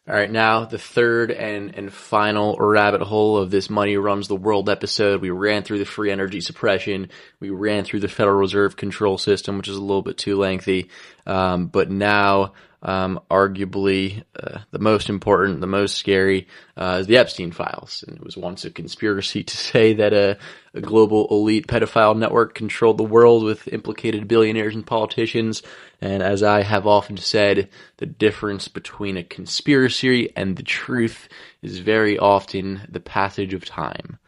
All right, now the third and final rabbit hole of this Money Runs the World episode. We ran through the free energy suppression. We ran through the Federal Reserve control system, which is a little bit too lengthy. But now, arguably, the most important, the most scary, is the Epstein files. And it was once a conspiracy to say that a global elite pedophile network controlled the world with implicated billionaires and politicians. And as I have often said, the difference between a conspiracy and the truth is very often the passage of time.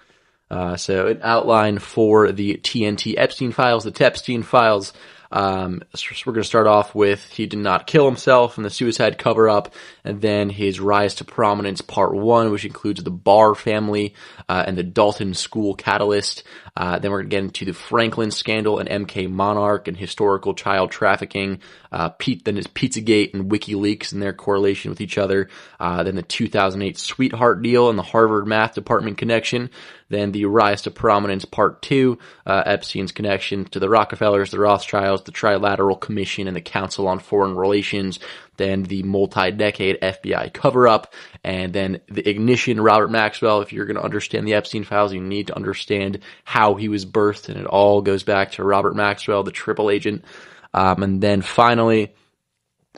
So an outline for the TNT Epstein files, the Tepstein files. So we're going to start off with he did not kill himself and the suicide cover-up, and then his rise to prominence part 1, which includes the Barr family, and the Dalton school catalyst. Then we're going to get into the Franklin scandal and MK Monarch and historical child trafficking, then his Pizzagate and Wikileaks and their correlation with each other, then the 2008 sweetheart deal and the Harvard math department connection, then the rise to prominence part 2, Epstein's connection to the Rockefellers, the Rothschilds, the Trilateral Commission, and the Council on Foreign Relations, then the Multidecade FBI Coverup, and then the ignition, Robert Maxwell. If you're going to understand the Epstein files, you need to understand how he was birthed, and it all goes back to Robert Maxwell, the triple agent. And then finally,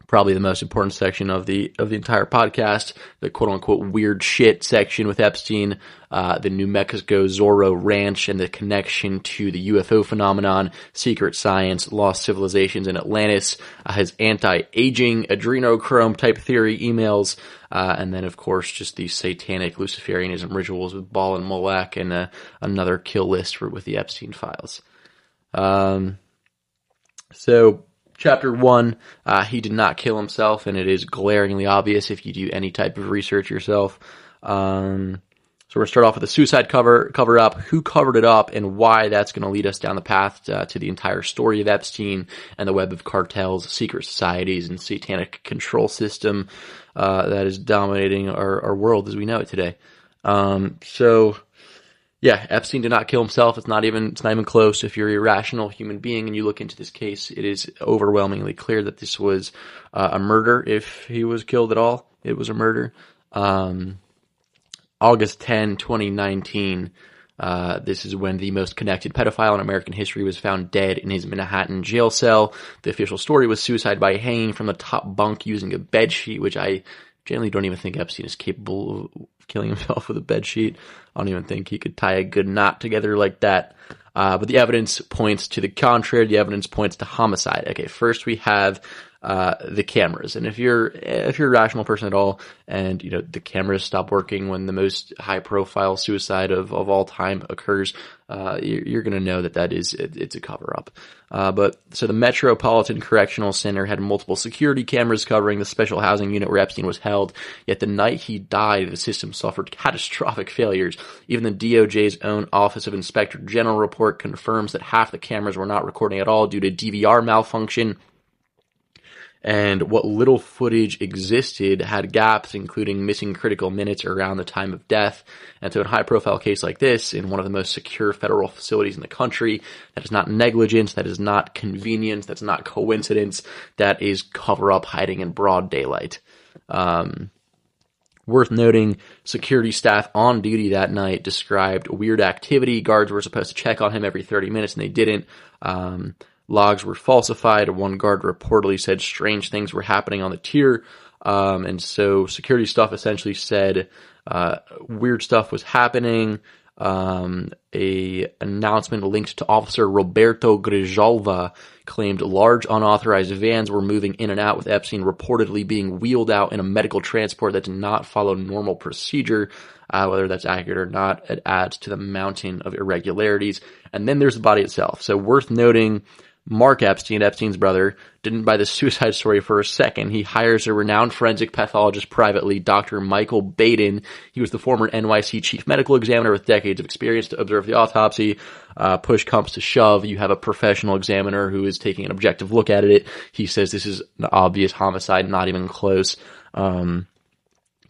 probably the most important section of the entire podcast, the quote-unquote weird shit section with Epstein, the New Mexico Zorro Ranch and the connection to the UFO phenomenon, secret science, lost civilizations in Atlantis, his anti-aging adrenochrome type theory emails, and then of course just the satanic Luciferianism rituals with Baal and Molech, and another kill list with the Epstein files. So Chapter 1, he did not kill himself, and it is glaringly obvious if you do any type of research yourself. So we're going to start off with the suicide cover-up, who covered it up, and why that's going to lead us down the path to the entire story of Epstein and the web of cartels, secret societies, and satanic control system that is dominating our world as we know it today. Yeah, Epstein did not kill himself. It's not even close. If you're an irrational human being and you look into this case, it is overwhelmingly clear that this was a murder. If he was killed at all, it was a murder. August 10, 2019, this is when the most connected pedophile in American history was found dead in his Manhattan jail cell. The official story was suicide by hanging from the top bunk using a bedsheet, which I generally don't even think Epstein is capable of killing himself with a bedsheet. I don't even think he could tie a good knot together like that. But the evidence points to the contrary. The evidence points to homicide. Okay, first we have the cameras. And if you're a rational person at all, and the cameras stop working when the most high profile suicide of all time occurs, you're going to know that it's a cover up. But so the Metropolitan Correctional Center had multiple security cameras covering the special housing unit where Epstein was held. Yet the night he died, the system suffered catastrophic failures. Even the DOJ's own Office of Inspector General report confirms that half the cameras were not recording at all due to DVR malfunction. And what little footage existed had gaps, including missing critical minutes around the time of death. And so in a high-profile case like this, in one of the most secure federal facilities in the country, that is not negligence, that is not convenience, that's not coincidence, that is cover-up hiding in broad daylight. Worth noting, security staff on duty that night described weird activity. Guards were supposed to check on him every 30 minutes, and they didn't. Logs were falsified. One guard reportedly said strange things were happening on the tier. And so security stuff essentially said weird stuff was happening. A announcement linked to Officer Roberto Grijalva claimed large unauthorized vans were moving in and out, with Epstein reportedly being wheeled out in a medical transport that did not follow normal procedure. Whether that's accurate or not, it adds to the mountain of irregularities. And then there's the body itself. So worth noting, Mark Epstein, Epstein's brother, didn't buy the suicide story for a second. He hires a renowned forensic pathologist privately, Dr. Michael Baden. He was the former NYC chief medical examiner with decades of experience to observe the autopsy. Push comes to shove, you have a professional examiner who is taking an objective look at it. He says this is an obvious homicide, not even close.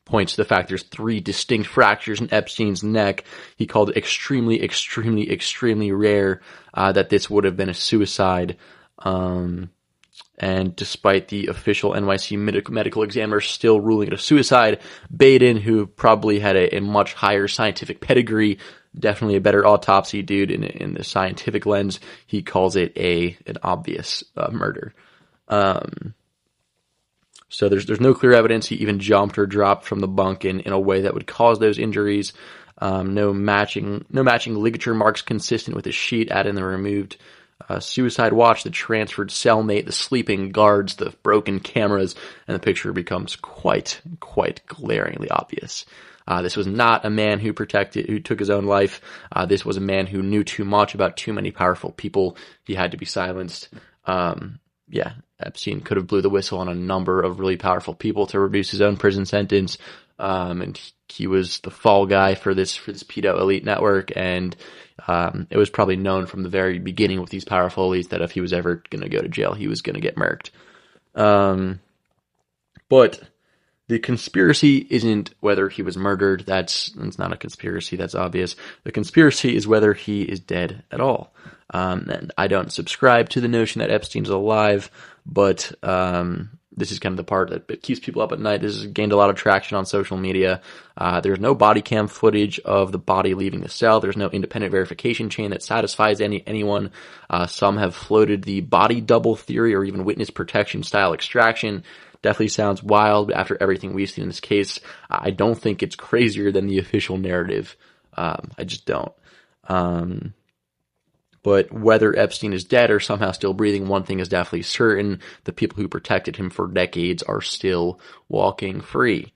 Points to the fact there's 3 distinct fractures in Epstein's neck. He called it extremely, extremely, extremely rare that this would have been a suicide. And despite the official NYC medical examiner still ruling it a suicide, Baden, who probably had a much higher scientific pedigree, definitely a better autopsy dude in the scientific lens, he calls it an obvious murder. So there's no clear evidence he even jumped or dropped from the bunk in a way that would cause those injuries. No matching ligature marks consistent with the sheet added in the removed suicide watch, the transferred cellmate, the sleeping guards, the broken cameras, and the picture becomes quite glaringly obvious. This was not a man who took his own life. This was a man who knew too much about too many powerful people. He had to be silenced. Epstein could have blew the whistle on a number of really powerful people to reduce his own prison sentence. And he was the fall guy for this pedo elite network. And it was probably known from the very beginning with these powerful elites that if he was ever going to go to jail, he was going to get murked. But the conspiracy isn't whether he was murdered. That's not a conspiracy. That's obvious. The conspiracy is whether he is dead at all. And I don't subscribe to the notion that Epstein's alive, but this is kind of the part that keeps people up at night. This has gained a lot of traction on social media. There's no body cam footage of the body leaving the cell. There's no independent verification chain that satisfies anyone. Some have floated the body double theory or even witness protection style extraction. Definitely sounds wild, but after everything we've seen in this case, I don't think it's crazier than the official narrative. I just don't. But whether Epstein is dead or somehow still breathing, one thing is definitely certain. The people who protected him for decades are still walking free.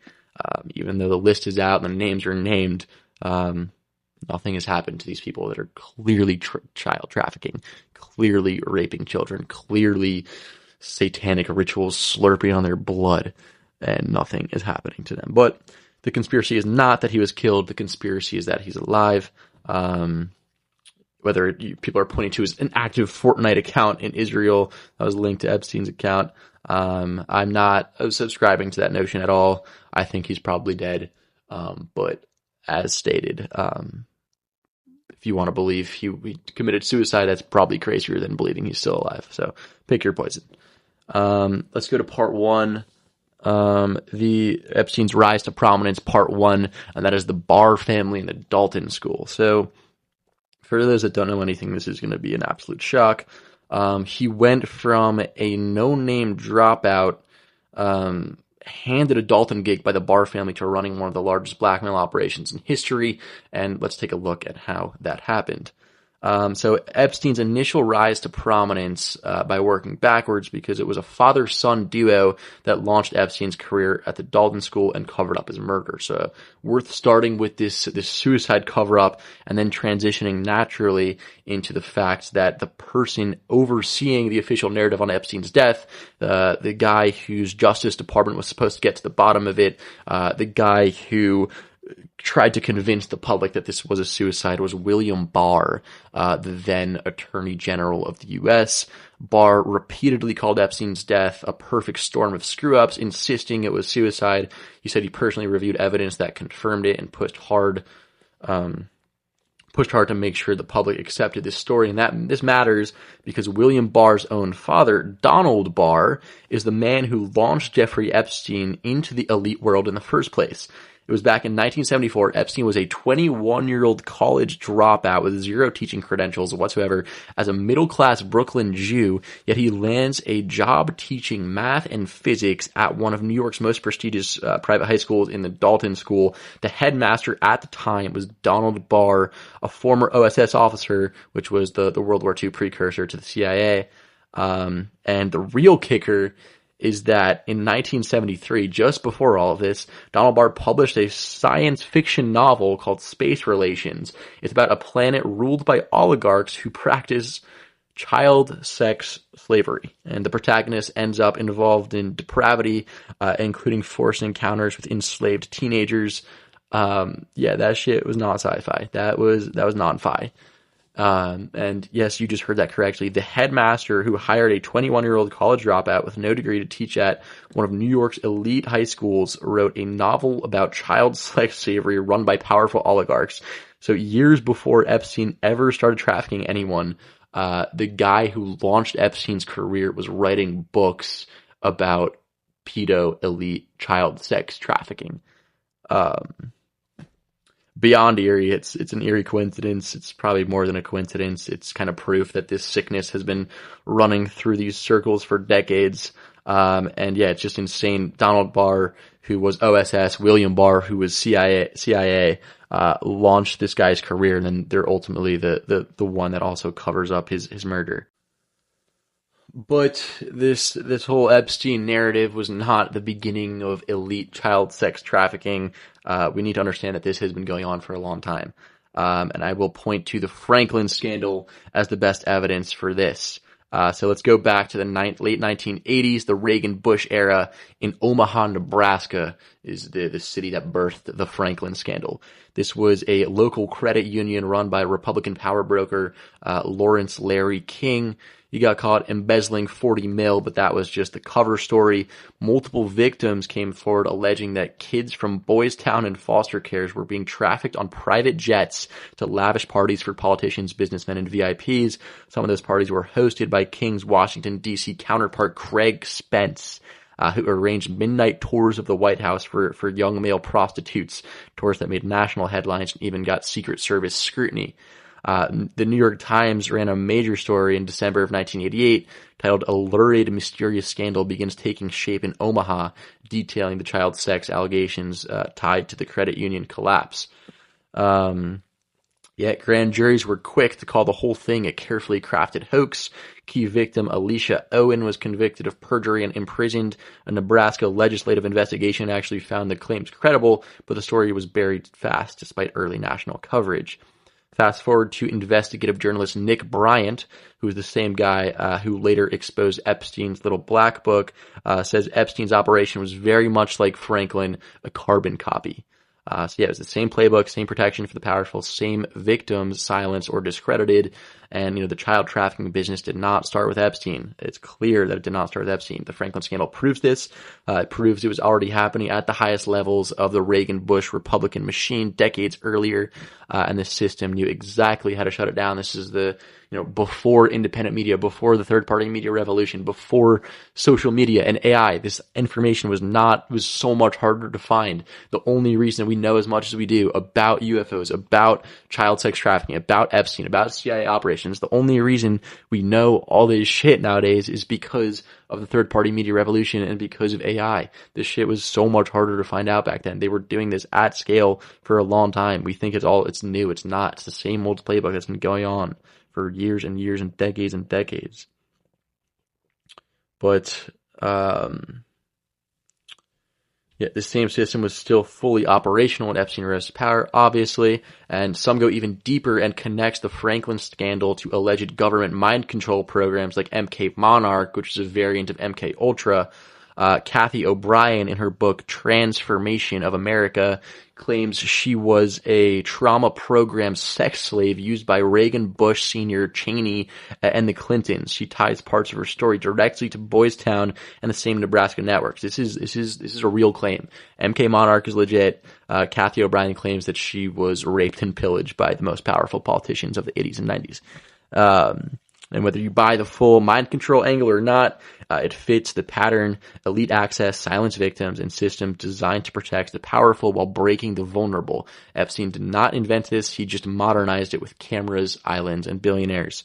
Even though the list is out and the names are named, nothing has happened to these people that are clearly child trafficking, clearly raping children, clearly satanic rituals slurping on their blood, and nothing is happening to them. But the conspiracy is not that he was killed. The conspiracy is that he's alive. Whether people are pointing to an active Fortnite account in Israel that was linked to Epstein's account, I'm not subscribing to that notion at all. I think he's probably dead. But as stated, if you want to believe he committed suicide, that's probably crazier than believing he's still alive. So pick your poison. Let's go to part one. The Epstein's rise to prominence, part one, and that is the Barr family and the Dalton school. So for those that don't know anything, this is going to be an absolute shock. He went from a no-name dropout, handed a Dalton gig by the Barr family to running one of the largest blackmail operations in history, and let's take a look at how that happened. So Epstein's initial rise to prominence by working backwards, because it was a father-son duo that launched Epstein's career at the Dalton school and covered up his murder. So worth starting with this suicide cover-up and then transitioning naturally into the fact that the person overseeing the official narrative on Epstein's death, the guy whose Justice Department was supposed to get to the bottom of it, the guy who tried to convince the public that this was a suicide, was William Barr, the then Attorney General of the U.S. Barr repeatedly called Epstein's death a perfect storm of screw-ups, insisting it was suicide. He said he personally reviewed evidence that confirmed it and pushed hard to make sure the public accepted this story. And this matters because William Barr's own father, Donald Barr, is the man who launched Jeffrey Epstein into the elite world in the first place. It was back in 1974. Epstein was a 21-year-old college dropout with zero teaching credentials whatsoever as a middle-class Brooklyn Jew, yet he lands a job teaching math and physics at one of New York's most prestigious private high schools in the Dalton School. The headmaster at the time was Donald Barr, a former OSS officer, which was the World War II precursor to the CIA. And the real kicker is that in 1973, just before all of this, Donald Barr published a science fiction novel called Space Relations. It's about a planet ruled by oligarchs who practice child sex slavery. And the protagonist ends up involved in depravity, including forced encounters with enslaved teenagers. That shit was not sci-fi. That was non-fi. And yes, you just heard that correctly. The headmaster who hired a 21-year-old college dropout with no degree to teach at one of New York's elite high schools wrote a novel about child sex slavery run by powerful oligarchs. So years before Epstein ever started trafficking anyone, The guy who launched Epstein's career was writing books about pedo elite child sex trafficking. Beyond eerie, it's an eerie coincidence. It's probably more than a coincidence. It's kind of proof that this sickness has been running through these circles for decades. And yeah, it's just insane. Donald Barr, who was OSS, William Barr, who was CIA, launched this guy's career, and then they're ultimately the one that also covers up his murder. But this whole Epstein narrative was not the beginning of elite child sex trafficking. We need to understand that this has been going on for a long time. And I will point to the Franklin scandal as the best evidence for this. So let's go back to the late 1980s, the Reagan-Bush era. In Omaha, Nebraska is the city that birthed the Franklin scandal. This was a local credit union run by Republican power broker Lawrence Larry King. He got caught embezzling $40 million, but that was just the cover story. Multiple victims came forward alleging that kids from Boys Town and foster cares were being trafficked on private jets to lavish parties for politicians, businessmen, and VIPs. Some of those parties were hosted by King's Washington, D.C. counterpart Craig Spence, who arranged midnight tours of the White House for young male prostitutes, tours that made national headlines and even got Secret Service scrutiny. The New York Times ran a major story in December of 1988 titled "A Lurid Mysterious Scandal Begins Taking Shape in Omaha," detailing the child sex allegations tied to the credit union collapse. Yet grand juries were quick to call the whole thing a carefully crafted hoax. Key victim Alicia Owen was convicted of perjury and imprisoned. A Nebraska legislative investigation actually found the claims credible, but the story was buried fast despite early national coverage. Fast forward to investigative journalist Nick Bryant, who is the same guy who later exposed Epstein's little black book, says Epstein's operation was very much like Franklin, a carbon copy. So yeah, it was the same playbook, same protection for the powerful, same victims silenced or discredited. And, the child trafficking business did not start with Epstein. It's clear that it did not start with Epstein. The Franklin scandal proves this. It proves it was already happening at the highest levels of the Reagan-Bush Republican machine decades earlier. And the system knew exactly how to shut it down. This is before independent media, before the third-party media revolution, before social media and AI. This information was so much harder to find. The only reason we know as much as we do about UFOs, about child sex trafficking, about Epstein, about CIA operations, the only reason we know all this shit nowadays is because of the third-party media revolution and because of AI. This shit was so much harder to find out back then. They were doing this at scale for a long time. We think it's new. It's not. It's the same old playbook that's been going on for years and years and decades. But, the same system was still fully operational when Epstein rose to power, obviously, and some go even deeper and connects the Franklin scandal to alleged government mind control programs like MK Monarch, which is a variant of MK Ultra. Kathy O'Brien, in her book Transformation of America, claims she was a trauma program sex slave used by Reagan, Bush Sr., Cheney, and the Clintons. She ties parts of her story directly to Boys Town and the same Nebraska networks. This is a real claim. MK Monarch is legit. Kathy O'Brien claims that she was raped and pillaged by the most powerful politicians of the 80s and 90s. And whether you buy the full mind control angle or not, it fits the pattern: elite access, silence victims, and system designed to protect the powerful while breaking the vulnerable. Epstein did not invent this. He just modernized it with cameras, islands, and billionaires.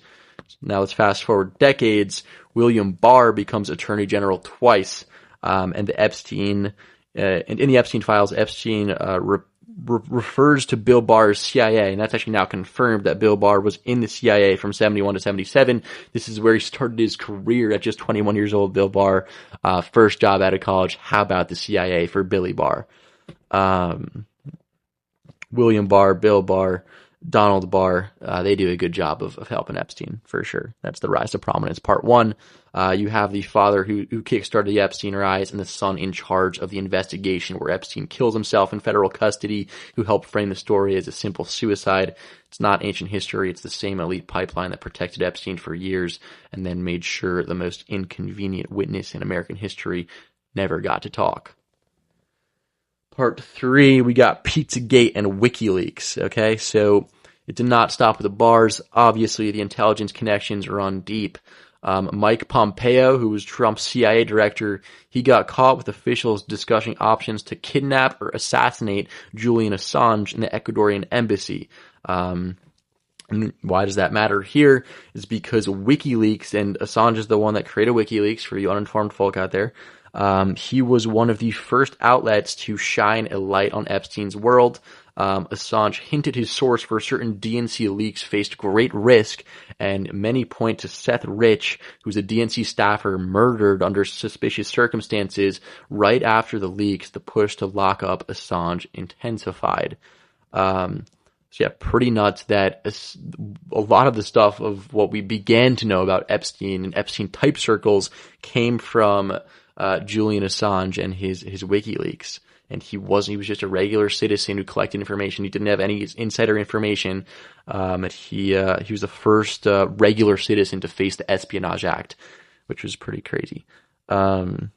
Now let's fast forward decades. William Barr becomes Attorney General twice. And in the Epstein files, Epstein refers to Bill Barr's CIA, and that's actually now confirmed that Bill Barr was in the CIA from 71 to 77. This is where he started his career at just 21 years old. Bill Barr, first job out of college. How about the CIA for Billy Barr? William Barr, Bill Barr, Donald Barr, they do a good job of helping Epstein, for sure. That's the rise to prominence. Part 1, you have the father who kickstarted the Epstein rise and the son in charge of the investigation where Epstein kills himself in federal custody, who helped frame the story as a simple suicide. It's not ancient history. It's the same elite pipeline that protected Epstein for years and then made sure the most inconvenient witness in American history never got to talk. Part 3, we got Pizzagate and Wikileaks. Okay, so It did not stop with the Barrs. Obviously, the intelligence connections run deep. Mike Pompeo, who was Trump's CIA director, he got caught with officials discussing options to kidnap or assassinate Julian Assange in the Ecuadorian embassy. And why does that matter here? Is because Wikileaks, and Assange is the one that created Wikileaks for you uninformed folk out there. He was one of the first outlets to shine a light on Epstein's world. Assange hinted his source for certain DNC leaks faced great risk, and many point to Seth Rich, who's a DNC staffer murdered under suspicious circumstances right after the leaks. The push to lock up Assange intensified. So yeah, pretty nuts that a lot of the stuff of what we began to know about Epstein and Epstein type circles came from Julian Assange and his WikiLeaks. And he was just a regular citizen who collected information. He didn't have any insider information. He was the first regular citizen to face the Espionage Act, which was pretty crazy. So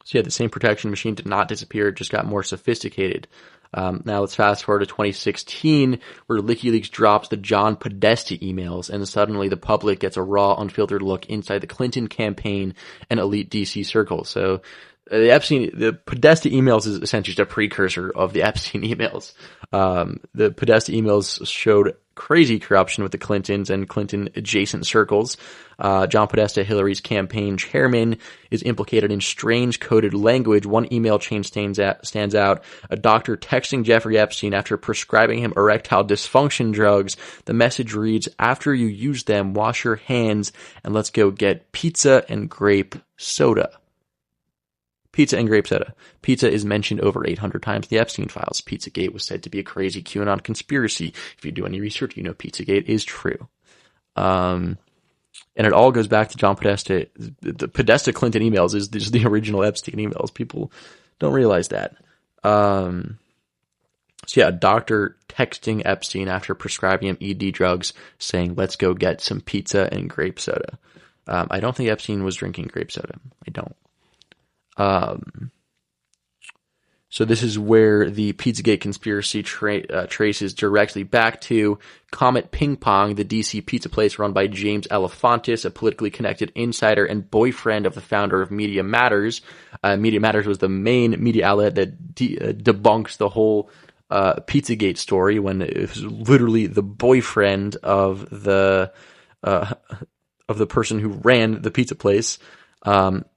yeah, the same protection machine did not disappear. It just got more sophisticated. Now let's fast forward to 2016, where WikiLeaks drops the John Podesta emails, and suddenly the public gets a raw, unfiltered look inside the Clinton campaign and elite DC circles. So the Podesta emails is essentially just a precursor of the Epstein emails. The Podesta emails showed crazy corruption with the Clintons and Clinton adjacent circles. John Podesta, Hillary's campaign chairman, is implicated in strange coded language. One email chain stands out. A doctor texting Jeffrey Epstein after prescribing him erectile dysfunction drugs. The message reads, "After you use them, wash your hands and let's go get pizza and grape soda." Pizza and grape soda. Pizza is mentioned over 800 times in the Epstein files. Pizzagate was said to be a crazy QAnon conspiracy. If you do any research, you know Pizzagate is true. And it all goes back to John Podesta. The Podesta Clinton emails is the original Epstein emails. People don't realize that. So yeah, a doctor texting Epstein after prescribing him ED drugs saying, "Let's go get some pizza and grape soda." I don't think Epstein was drinking grape soda. I don't. So this is where the Pizzagate conspiracy traces directly back to Comet Ping Pong, the DC pizza place run by James Alefantis, a politically connected insider and boyfriend of the founder of Media Matters. Media Matters was the main media outlet that debunks the whole Pizzagate story, when it was literally the boyfriend of the person who ran the pizza place.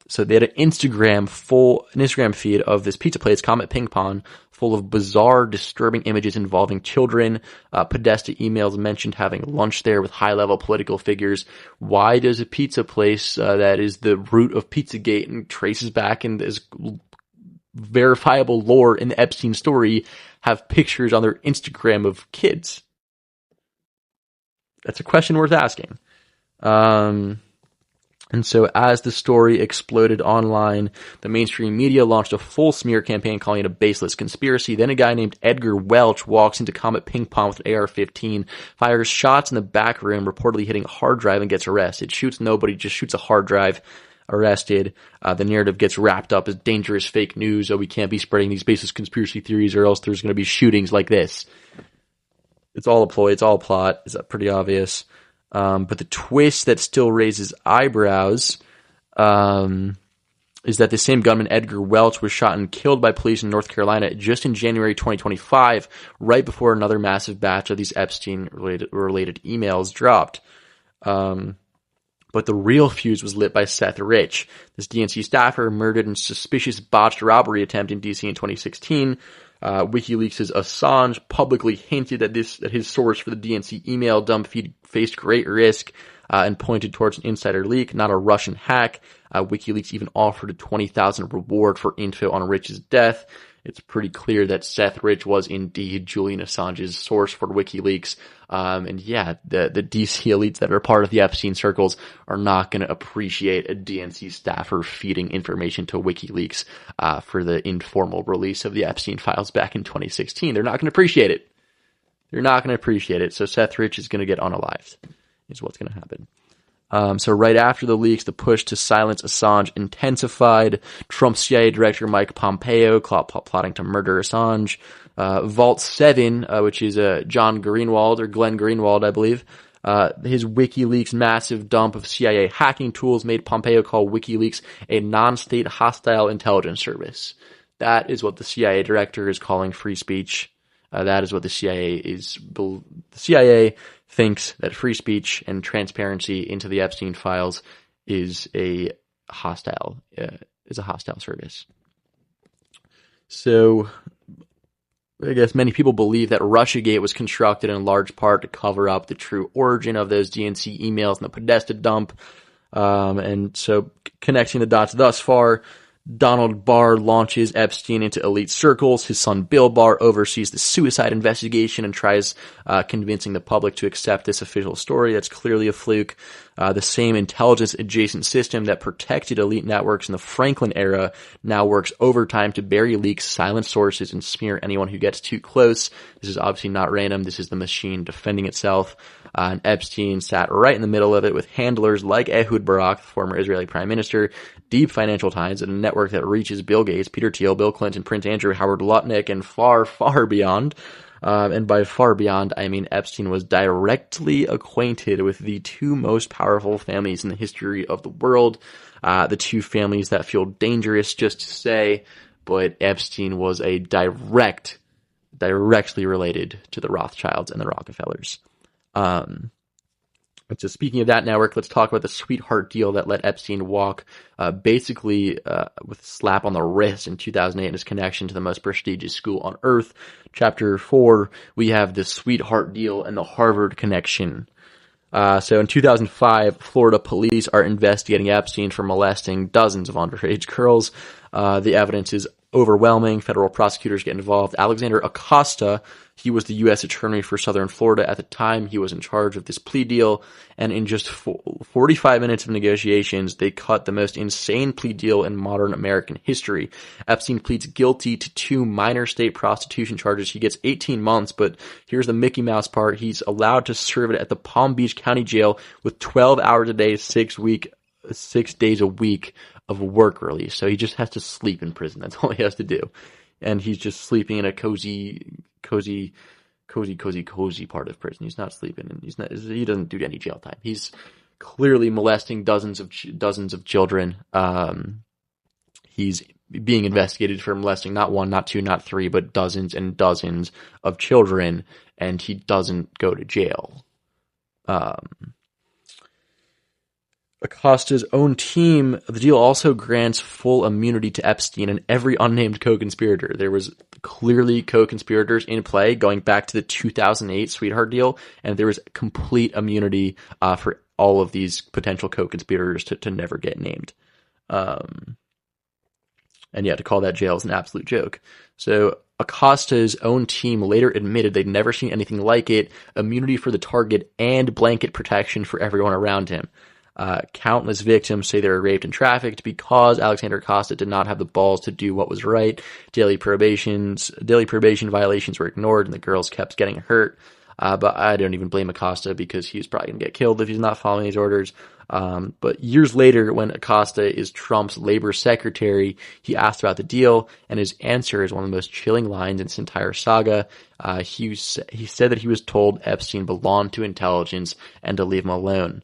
So they had an Instagram feed of this pizza place, Comet Ping Pong, full of bizarre, disturbing images involving children. Podesta emails mentioned having lunch there with high-level political figures. Why does a pizza place that is the root of Pizzagate and traces back in this verifiable lore in the Epstein story have pictures on their Instagram of kids? That's a question worth asking. And so as the story exploded online, the mainstream media launched a full smear campaign calling it a baseless conspiracy. Then a guy named Edgar Welch walks into Comet Ping Pong with an AR-15, fires shots in the back room, reportedly hitting a hard drive, and gets arrested. Shoots nobody, just shoots a hard drive, arrested. The narrative gets wrapped up as dangerous fake news. Oh, we can't be spreading these baseless conspiracy theories or else there's going to be shootings like this. It's all a ploy, it's all a plot. Is that pretty obvious? But the twist that still raises eyebrows is that the same gunman, Edgar Welch, was shot and killed by police in North Carolina just in January 2025, right before another massive batch of these Epstein-related emails dropped. But the real fuse was lit by Seth Rich, this DNC staffer murdered in suspicious botched robbery attempt in DC in 2016. WikiLeaks' Assange publicly hinted that his source for the DNC email dump feed faced great risk and pointed towards an insider leak, not a Russian hack. WikiLeaks even offered a $20,000 reward for info on Rich's death. It's pretty clear that Seth Rich was indeed Julian Assange's source for WikiLeaks. And yeah, the DC elites that are part of the Epstein circles are not going to appreciate a DNC staffer feeding information to WikiLeaks for the informal release of the Epstein files back in 2016. They're not going to appreciate it. They're not going to appreciate it. So Seth Rich is going to get unalived, is what's going to happen. So right after the leaks, the push to silence Assange intensified. Trump's CIA director Mike Pompeo plotting to murder Assange. Vault 7, which is John Greenwald, or Glenn Greenwald, I believe. His WikiLeaks massive dump of CIA hacking tools made Pompeo call WikiLeaks a non-state hostile intelligence service. That is what the CIA director is calling free speech. That is what the CIA is. The CIA thinks that free speech and transparency into the Epstein files is a hostile service. So, I guess many people believe that Russiagate was constructed in large part to cover up the true origin of those DNC emails and the Podesta dump. And so, connecting the dots thus far, Donald Barr launches Epstein into elite circles. His son Bill Barr oversees the suicide investigation and tries convincing the public to accept this official story. That's clearly a fluke. The same intelligence-adjacent system that protected elite networks in the Franklin era now works overtime to bury leaks, silence sources, and smear anyone who gets too close. This is obviously not random. This is the machine defending itself. And Epstein sat right in the middle of it with handlers like Ehud Barak, the former Israeli prime minister, deep financial ties, and a network that reaches Bill Gates, Peter Thiel, Bill Clinton, Prince Andrew, Howard Lutnick, and far, far beyond. And by far beyond, I mean Epstein was directly acquainted with the two most powerful families in the history of the world, the two families that feel dangerous just to say, but Epstein was a directly related to the Rothschilds and the Rockefellers. So speaking of that network, let's talk about the sweetheart deal that let Epstein walk basically with a slap on the wrist in 2008 in his connection to the most prestigious school on earth. Chapter 4, we have the sweetheart deal and the Harvard connection. So in 2005, Florida police are investigating Epstein for molesting dozens of underage girls. The evidence is overwhelming. Federal prosecutors get involved. Alexander Acosta, he was the U.S. attorney for Southern Florida at the time. He was in charge of this plea deal. And in just 45 minutes of negotiations, they cut the most insane plea deal in modern American history. Epstein pleads guilty to 2 minor state prostitution charges. He gets 18 months, but here's the Mickey Mouse part. He's allowed to serve it at the Palm Beach County Jail with 12 hours a day, 6 days a week of work release. So he just has to sleep in prison. That's all he has to do. And he's just sleeping in a cozy part of prison. He's not sleeping, and he doesn't do any jail time. He's clearly molesting dozens of children. He's being investigated for molesting not 1, not 2, not 3, but dozens and dozens of children, and he doesn't go to jail. Acosta's own team, the deal also grants full immunity to Epstein and every unnamed co-conspirator. There was clearly co-conspirators in play going back to the 2008 sweetheart deal, and there was complete immunity for all of these potential co-conspirators to never get named. And yeah, to call that jail is an absolute joke. So Acosta's own team later admitted they'd never seen anything like it, immunity for the target and blanket protection for everyone around him. Countless victims say they were raped and trafficked because Alexander Acosta did not have the balls to do what was right. Daily probation violations were ignored, and the girls kept getting hurt. But I don't even blame Acosta because he's probably going to get killed if he's not following these orders. But years later, when Acosta is Trump's labor secretary, he asked about the deal, and his answer is one of the most chilling lines in this entire saga. He said that he was told Epstein belonged to intelligence and to leave him alone.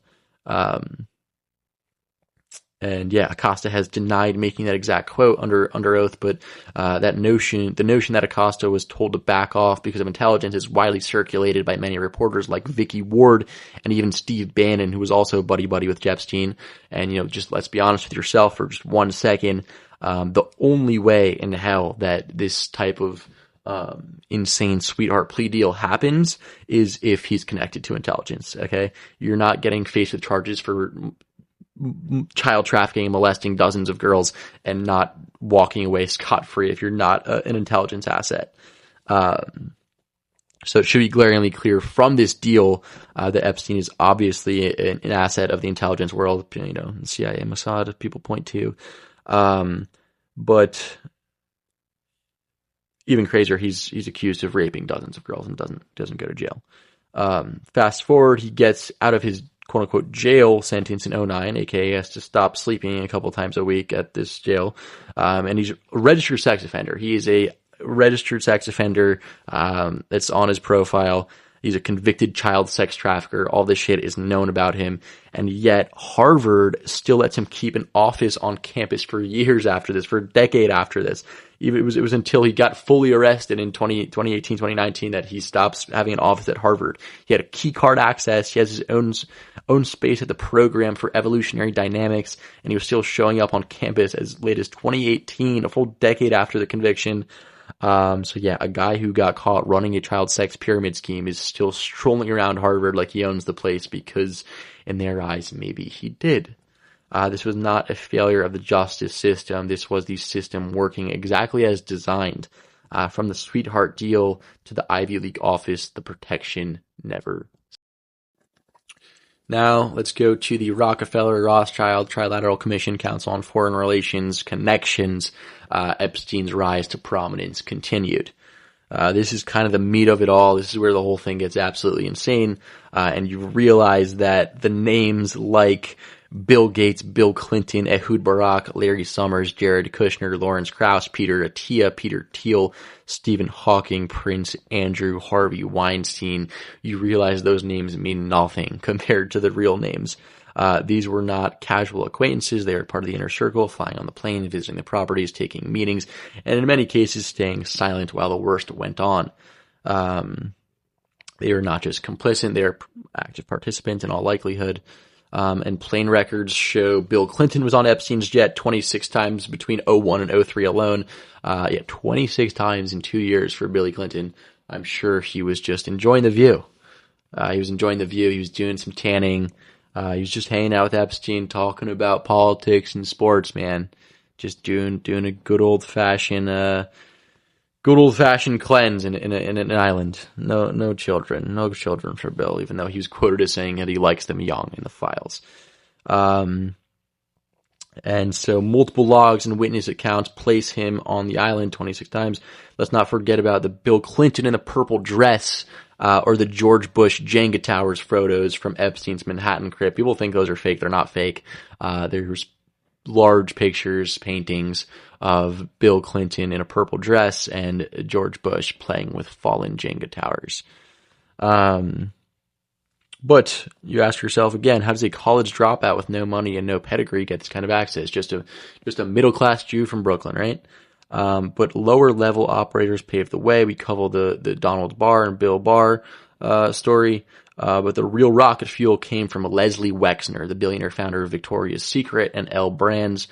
And yeah, Acosta has denied making that exact quote under oath, but the notion that Acosta was told to back off because of intelligence is widely circulated by many reporters like Vicky Ward and even Steve Bannon, who was also buddy-buddy with Epstein. And, just let's be honest with yourself for just 1 second. The only way in hell that this type of insane sweetheart plea deal happens is if he's connected to intelligence. Okay, you're not getting faced with charges for child trafficking and molesting dozens of girls and not walking away scot-free if you're not an intelligence asset. So it should be glaringly clear from this deal that Epstein is obviously an asset of the intelligence world. CIA, Mossad, people point to, but even crazier, he's accused of raping dozens of girls and doesn't go to jail. Fast forward, he gets out of his quote-unquote jail sentence in 2009, aka he has to stop sleeping a couple times a week at this jail. And he's a registered sex offender. He is a registered sex offender that's on his profile. He's a convicted child sex trafficker. All this shit is known about him. And yet Harvard still lets him keep an office on campus for years after this, for a decade after this. It was until he got fully arrested in 2018, 2019 that he stops having an office at Harvard. He had a key card access. He has his own space at the program for evolutionary dynamics. And he was still showing up on campus as late as 2018, a full decade after the conviction. So yeah, a guy who got caught running a child sex pyramid scheme is still strolling around Harvard like he owns the place because in their eyes, maybe he did. This was not a failure of the justice system. This was the system working exactly as designed. From the sweetheart deal to the Ivy League office, the protection never. Now, let's go to the Rockefeller, Rothschild, Trilateral Commission, Council on Foreign Relations, Connections. Epstein's rise to prominence continued. This is kind of the meat of it all. This is where the whole thing gets absolutely insane. And you realize that the names like Bill Gates, Bill Clinton, Ehud Barak, Larry Summers, Jared Kushner, Lawrence Krauss, Peter Attia, Peter Thiel, Stephen Hawking, Prince Andrew, Harvey Weinstein, you realize those names mean nothing compared to the real names. These were not casual acquaintances. They were part of the inner circle, flying on the plane, visiting the properties, taking meetings, and in many cases staying silent while the worst went on. They are not just complicit, they are active participants in all likelihood. And plane records show Bill Clinton was on Epstein's jet 26 times between 2001 and 2003 alone. 26 times in 2 years for Billy Clinton. I'm sure he was just enjoying the view. He was enjoying the view. He was doing some tanning. He was just hanging out with Epstein, talking about politics and sports, man. Just doing a good old fashioned cleanse in an island. No children for Bill, even though he was quoted as saying that he likes them young in the files. And so multiple logs and witness accounts place him on the island 26 times. Let's not forget about the Bill Clinton in a purple dress, or the George Bush Jenga Towers photos from Epstein's Manhattan crypt. People think those are fake. They're not fake. There's large pictures, paintings of Bill Clinton in a purple dress and George Bush playing with fallen Jenga towers. But you ask yourself again, how does a college dropout with no money and no pedigree get this kind of access? Just a middle-class Jew from Brooklyn, right? But lower-level operators paved the way. We cover the Donald Barr and Bill Barr story. But the real rocket fuel came from Leslie Wexner, the billionaire founder of Victoria's Secret and L Brands.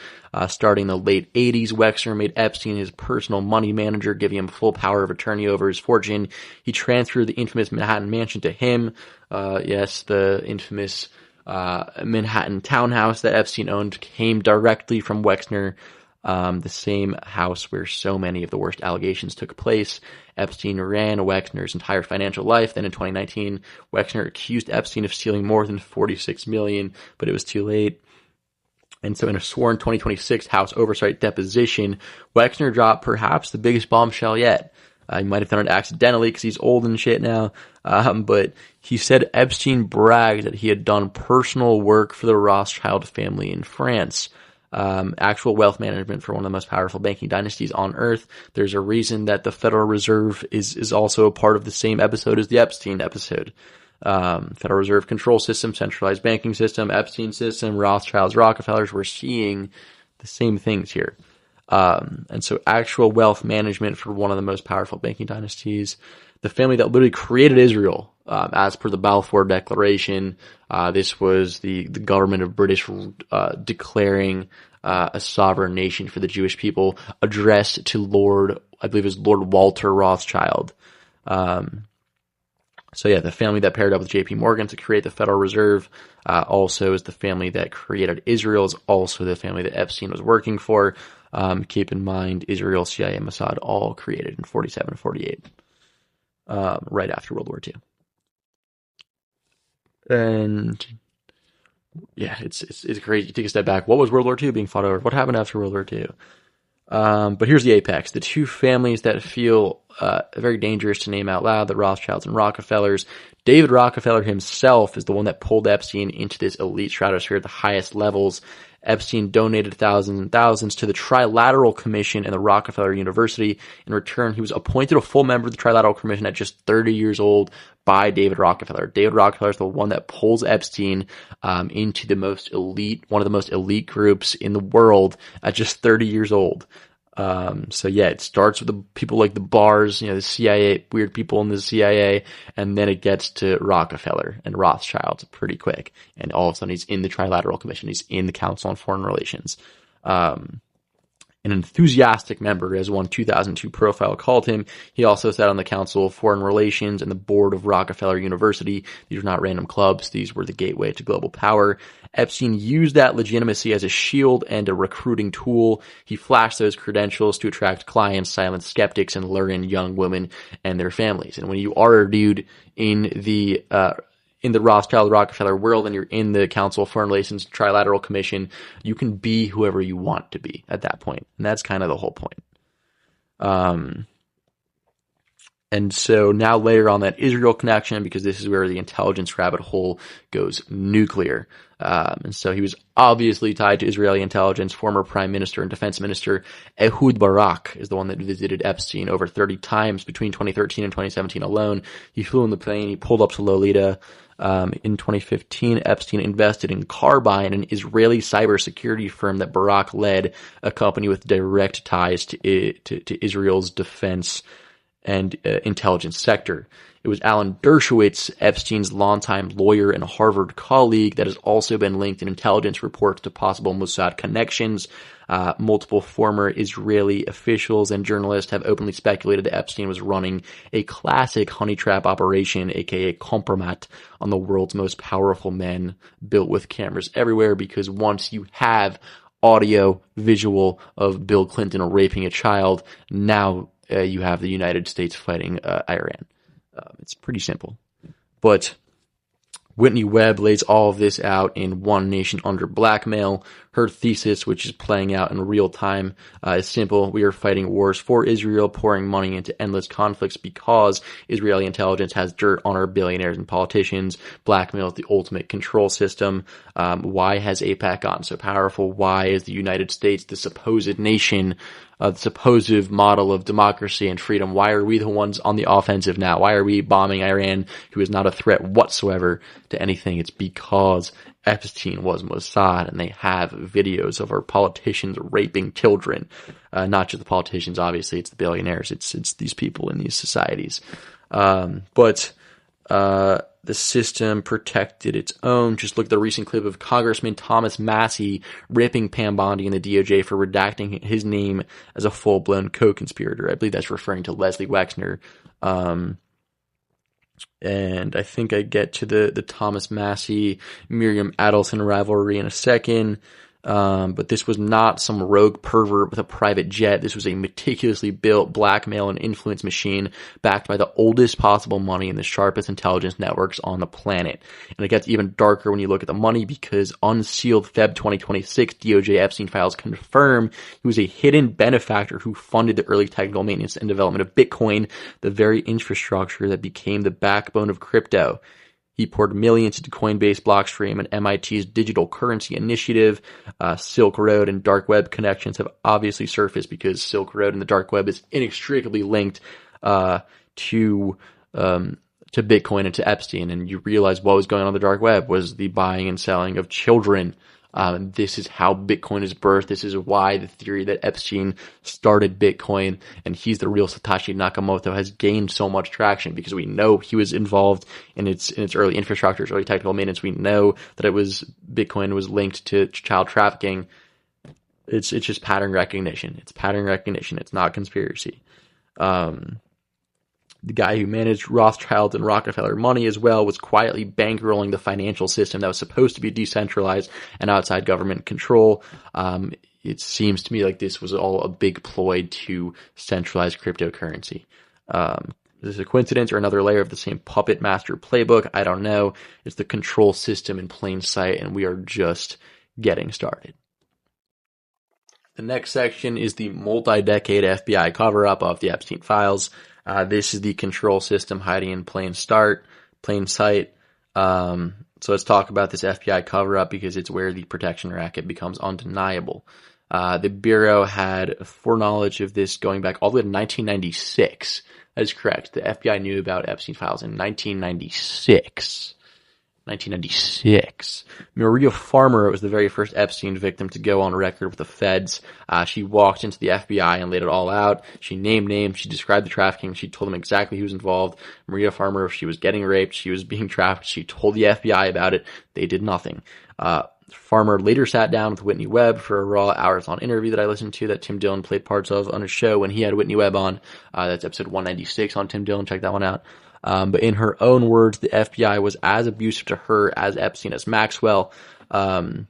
Starting in the late 80s, Wexner made Epstein his personal money manager, giving him full power of attorney over his fortune. He transferred the infamous Manhattan mansion to him. Yes, the infamous Manhattan townhouse that Epstein owned came directly from Wexner. The same house where so many of the worst allegations took place. Epstein ran Wexner's entire financial life. Then in 2019, Wexner accused Epstein of stealing more than $46 million, but it was too late. And so in a sworn 2026 House Oversight deposition, Wexner dropped perhaps the biggest bombshell yet. He might have done it accidentally because he's old and shit now. But he said Epstein bragged that he had done personal work for the Rothschild family in France. Actual wealth management for one of the most powerful banking dynasties on earth. There's a reason that the Federal Reserve is also a part of the same episode as the Epstein episode. Federal Reserve control system, centralized banking system, Epstein system, Rothschilds, Rockefellers, we're seeing the same things here. And so actual wealth management for one of the most powerful banking dynasties, the family that literally created Israel, as per the Balfour Declaration. This was the government of British declaring a sovereign nation for the Jewish people, addressed to Lord Walter Rothschild. So yeah, the family that paired up with J.P. Morgan to create the Federal Reserve also is the family that created Israel, is also the family that Epstein was working for. Keep in mind, Israel, CIA, Mossad, all created in 47 and 48, right after World War II. And yeah, it's crazy. You take a step back. What was World War II being fought over? What happened after World War II? But here's the apex. The two families that feel very dangerous to name out loud, the Rothschilds and Rockefellers, David Rockefeller himself is the one that pulled Epstein into this elite stratosphere at the highest levels. Epstein donated thousands and thousands to the Trilateral Commission and the Rockefeller University. In return, he was appointed a full member of the Trilateral Commission at just 30 years old by David Rockefeller. David Rockefeller is the one that pulls Epstein into one of the most elite groups in the world at just 30 years old. So yeah, it starts with the people like the Barrs, the CIA, weird people in the CIA, and then it gets to Rockefeller and Rothschild pretty quick. And all of a sudden he's in the Trilateral Commission. He's in the Council on Foreign Relations. An enthusiastic member, as one 2002 profile called him. He also sat on the Council of Foreign Relations and the board of Rockefeller University. These were not random clubs. These were the gateway to global power. Epstein used that legitimacy as a shield and a recruiting tool. He flashed those credentials to attract clients, silence skeptics, and lure in young women and their families. And when you are a dude in the Rothschild Rockefeller world and you're in the Council of Foreign Relations Trilateral Commission, you can be whoever you want to be at that point. And that's kind of the whole point. And so now later on that Israel connection, because this is where the intelligence rabbit hole goes nuclear. And so he was obviously tied to Israeli intelligence. Former Prime Minister and Defense Minister Ehud Barak is the one that visited Epstein over 30 times between 2013 and 2017 alone. He flew in the plane. He pulled up to Lolita. In 2015, Epstein invested in Carbine, an Israeli cybersecurity firm that Barak led, a company with direct ties to Israel's defense and intelligence sector. It was Alan Dershowitz, Epstein's longtime lawyer and Harvard colleague, that has also been linked in intelligence reports to possible Mossad connections. Multiple former Israeli officials and journalists have openly speculated that Epstein was running a classic honey trap operation, aka compromat, on the world's most powerful men, built with cameras everywhere, because once you have audio, visual of Bill Clinton raping a child, now you have the United States fighting Iran. It's pretty simple. But Whitney Webb lays all of this out in One Nation Under Blackmail. Her thesis, which is playing out in real time, is simple. We are fighting wars for Israel, pouring money into endless conflicts because Israeli intelligence has dirt on our billionaires and politicians. Blackmail is the ultimate control system. Why has AIPAC gotten so powerful? Why is the United States, the supposed nation, the supposed model of democracy and freedom, why are we the ones on the offensive now? Why are we bombing Iran, who is not a threat whatsoever to anything? It's because Epstein was Mossad, and they have videos of our politicians raping children. Not just the politicians, obviously, it's the billionaires. It's these people in these societies. But the system protected its own. Just look at the recent clip of Congressman Thomas Massie ripping Pam Bondi and the DOJ for redacting his name as a full-blown co-conspirator. I believe that's referring to Leslie Wexner. And I think I get to the Thomas Massie, Miriam Adelson rivalry in a second. But this was not some rogue pervert with a private jet. This was a meticulously built blackmail and influence machine backed by the oldest possible money and the sharpest intelligence networks on the planet. And it gets even darker when you look at the money, because unsealed Feb 2026 DOJ Epstein files confirm he was a hidden benefactor who funded the early technical maintenance and development of Bitcoin, the very infrastructure that became the backbone of crypto. He poured millions into Coinbase, Blockstream, and MIT's digital currency initiative. Silk Road and dark web connections have obviously surfaced because Silk Road and the dark web is inextricably linked to Bitcoin and to Epstein. And you realize what was going on the dark web was the buying and selling of children. This is how Bitcoin is birthed. This is why the theory that Epstein started Bitcoin and he's the real Satoshi Nakamoto has gained so much traction, because we know he was involved in its early infrastructure, its early technical maintenance. We know that Bitcoin was linked to child trafficking. It's just pattern recognition. It's pattern recognition. It's not conspiracy. The guy who managed Rothschild and Rockefeller money as well was quietly bankrolling the financial system that was supposed to be decentralized and outside government control. It seems to me like this was all a big ploy to centralize cryptocurrency. Is this a coincidence or another layer of the same puppet master playbook? I don't know. It's the control system in plain sight, and we are just getting started. The next section is the multi-decade FBI cover-up of the Epstein files. This is the control system hiding in plain sight. plain sight. So let's talk about this FBI cover-up because it's where the protection racket becomes undeniable. The Bureau had foreknowledge of this going back all the way to 1996. That is correct. The FBI knew about Epstein files in 1996. 1996. Maria Farmer was the very first Epstein victim to go on record with the feds. She walked into the FBI and laid it all out. She named names. She described the trafficking. She told them exactly who was involved. Maria Farmer, if she was getting raped, she was being trafficked. She told the FBI about it. They did nothing. Farmer later sat down with Whitney Webb for a raw hours-long interview that I listened to that Tim Dillon played parts of on his show when he had Whitney Webb on. That's episode 196 on Tim Dillon. Check that one out. But in her own words, the FBI was as abusive to her as Epstein as Maxwell. One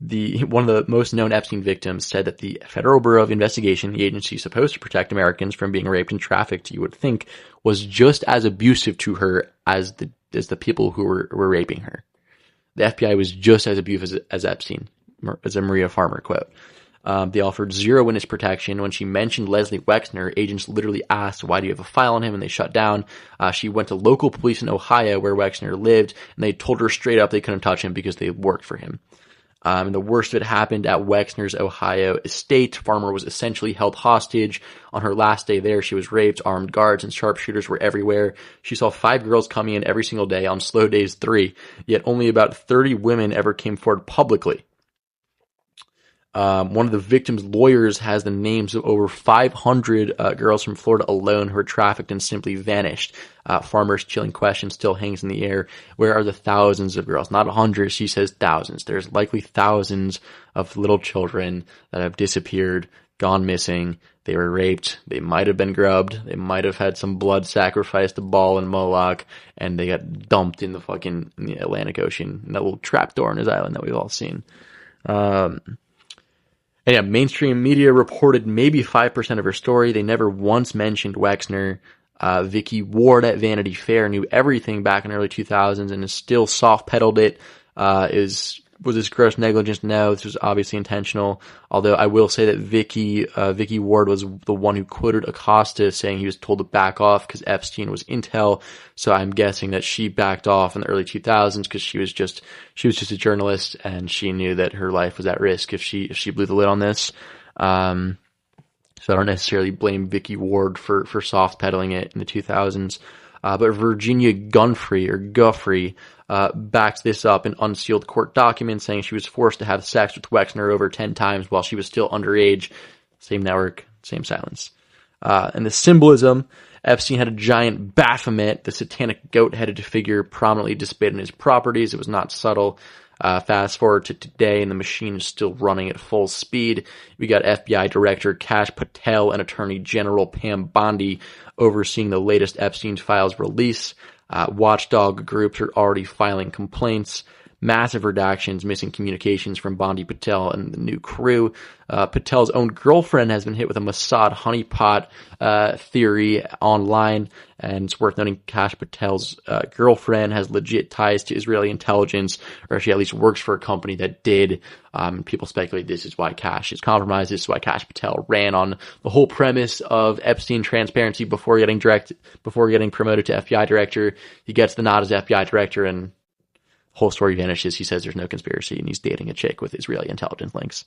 of the most known Epstein victims said that the Federal Bureau of Investigation, the agency supposed to protect Americans from being raped and trafficked, you would think, was just as abusive to her as the people who were raping her. The FBI was just as abusive as Epstein, as a Maria Farmer quote. They offered zero witness protection. When she mentioned Leslie Wexner, agents literally asked, why do you have a file on him? And they shut down. She went to local police in Ohio where Wexner lived, and they told her straight up they couldn't touch him because they worked for him. And the worst of it happened at Wexner's Ohio estate. Farmer was essentially held hostage. On her last day there, she was raped. Armed guards and sharpshooters were everywhere. She saw 5 girls coming in every single day, on slow days 3, yet only about 30 women ever came forward publicly. One of the victim's lawyers has the names of over 500 girls from Florida alone who were trafficked and simply vanished. Farmer's chilling question still hangs in the air. Where are the thousands of girls? Not hundreds, she says thousands. There's likely thousands of little children that have disappeared, gone missing. They were raped. They might have been grubbed. They might have had some blood sacrificed to Baal and Moloch, and they got dumped in the Atlantic Ocean, in that little trapdoor on his island that we've all seen. And yeah, mainstream media reported maybe 5% of her story. They never once mentioned Wexner. Vicky Ward at Vanity Fair knew everything back in the early 2000s and has still soft-pedaled it. Was this gross negligence? No, this was obviously intentional. Although I will say that Vicky Ward was the one who quoted Acosta saying he was told to back off because Epstein was intel. So I'm guessing that she backed off in the early 2000s because she was just a journalist and she knew that her life was at risk if she blew the lid on this. So I don't necessarily blame Vicky Ward for soft pedaling it in the 2000s. But Virginia Guffrey backs this up in unsealed court documents, saying she was forced to have sex with Wexner over 10 times while she was still underage. Same network, same silence. And the symbolism, Epstein had a giant Baphomet, the satanic goat-headed figure prominently displayed in his properties. It was not subtle. Fast forward to today, and the machine is still running at full speed. We got FBI Director Kash Patel and Attorney General Pam Bondi overseeing the latest Epstein files release. Watchdog groups are already filing complaints. Massive redactions, missing communications from Bondi Patel and the new crew. Patel's own girlfriend has been hit with a Mossad honeypot theory online, and it's worth noting Kash Patel's girlfriend has legit ties to Israeli intelligence, or she at least works for a company that did. People speculate this is why Kash is compromised. This is why Kash Patel ran on the whole premise of Epstein transparency before getting promoted to FBI director. He gets the nod as FBI director, and whole story vanishes. He says there's no conspiracy and he's dating a chick with Israeli intelligence links.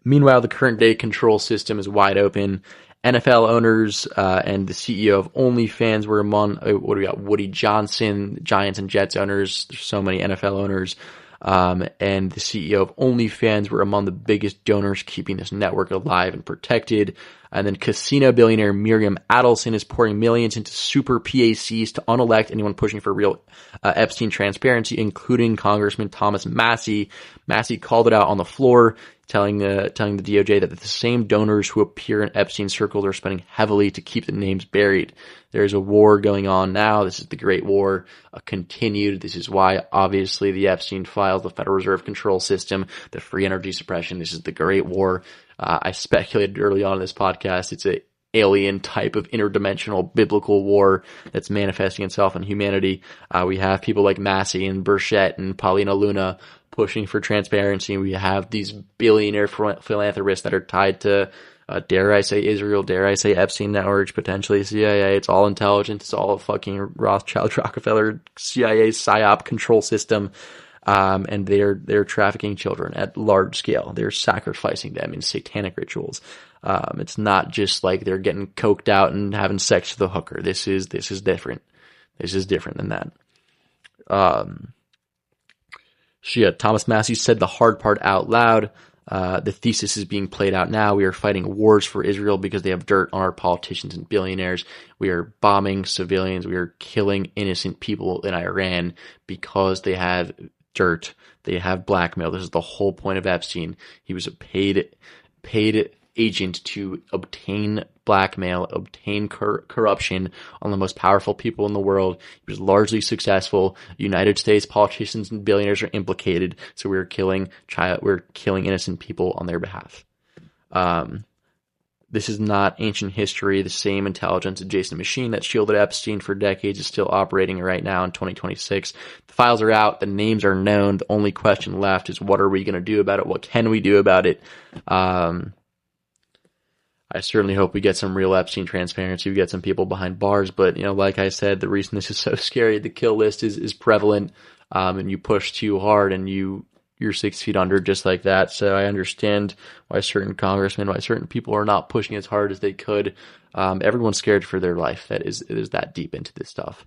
Meanwhile, the current day control system is wide open. NFL owners and the CEO of OnlyFans were among, what do we got? Woody Johnson, Giants and Jets owners. There's so many NFL owners. And the CEO of OnlyFans were among the biggest donors keeping this network alive and protected. And then casino billionaire Miriam Adelson is pouring millions into super PACs to unelect anyone pushing for real Epstein transparency, including Congressman Thomas Massie. Massie called it out on the floor, telling the DOJ that the same donors who appear in Epstein circles are spending heavily to keep the names buried. There's a war going on now. This is the Great War continued. This is why, obviously, the Epstein files, the Federal Reserve control system, the free energy suppression. This is the Great War. I speculated early on in this podcast, it's a alien type of interdimensional biblical war that's manifesting itself in humanity. We have people like Massey and Burchett and Paulina Luna pushing for transparency. We have these billionaire philanthropists that are tied to Dare I say Israel, dare I say Epstein networks, potentially CIA. It's all intelligence. It's all a fucking Rothschild, Rockefeller, CIA psyop control system. And they're trafficking children at large scale. They're sacrificing them in satanic rituals. It's not just like they're getting coked out and having sex with a hooker. This is different. This is different than that. Thomas Massey said the hard part out loud. The thesis is being played out now. We are fighting wars for Israel because they have dirt on our politicians and billionaires. We are bombing civilians. We are killing innocent people in Iran because they have dirt. They have blackmail. This is the whole point of Epstein. He was a paid agent to obtain blackmail, obtain corruption on the most powerful people in the world. He was largely successful. United States politicians and billionaires are implicated, so we're killing innocent people on their behalf. This is not ancient history. The same intelligence adjacent machine that shielded Epstein for decades is still operating right now in 2026. The files are out. The names are known. The only question left is what are we going to do about it? What can we do about it? I certainly hope we get some real Epstein transparency. We get some people behind bars. But, like I said, the reason this is so scary, the kill list is prevalent. And you push too hard and you're 6 feet under just like that. So I understand why certain congressmen, why certain people are not pushing as hard as they could. Everyone's scared for their life that is that deep into this stuff.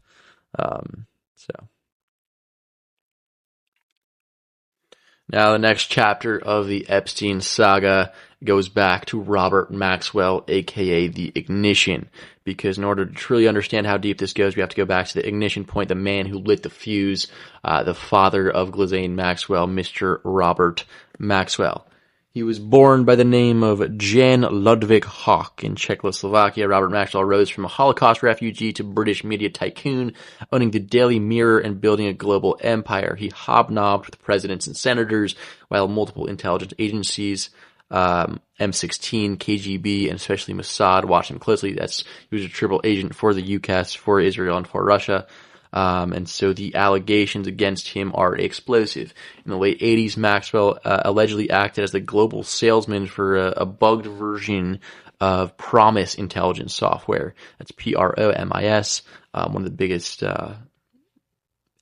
Now the next chapter of the Epstein saga goes back to Robert Maxwell, aka the ignition, because in order to truly understand how deep this goes, we have to go back to the ignition point, the man who lit the fuse, the father of Ghislaine Maxwell, Mr. Robert Maxwell. He was born by the name of Jan Ludwig Hock in Czechoslovakia. Robert Maxwell rose from a Holocaust refugee to British media tycoon, owning the Daily Mirror and building a global empire. He hobnobbed with presidents and senators, while multiple intelligence agencies, M16, KGB, and especially Mossad watched him closely. He was a triple agent for the UKAS, for Israel, and for Russia. And so the allegations against him are explosive. In the late 80s, Maxwell allegedly acted as the global salesman for a bugged version of Promise intelligence software. That's PROMIS, one of the biggest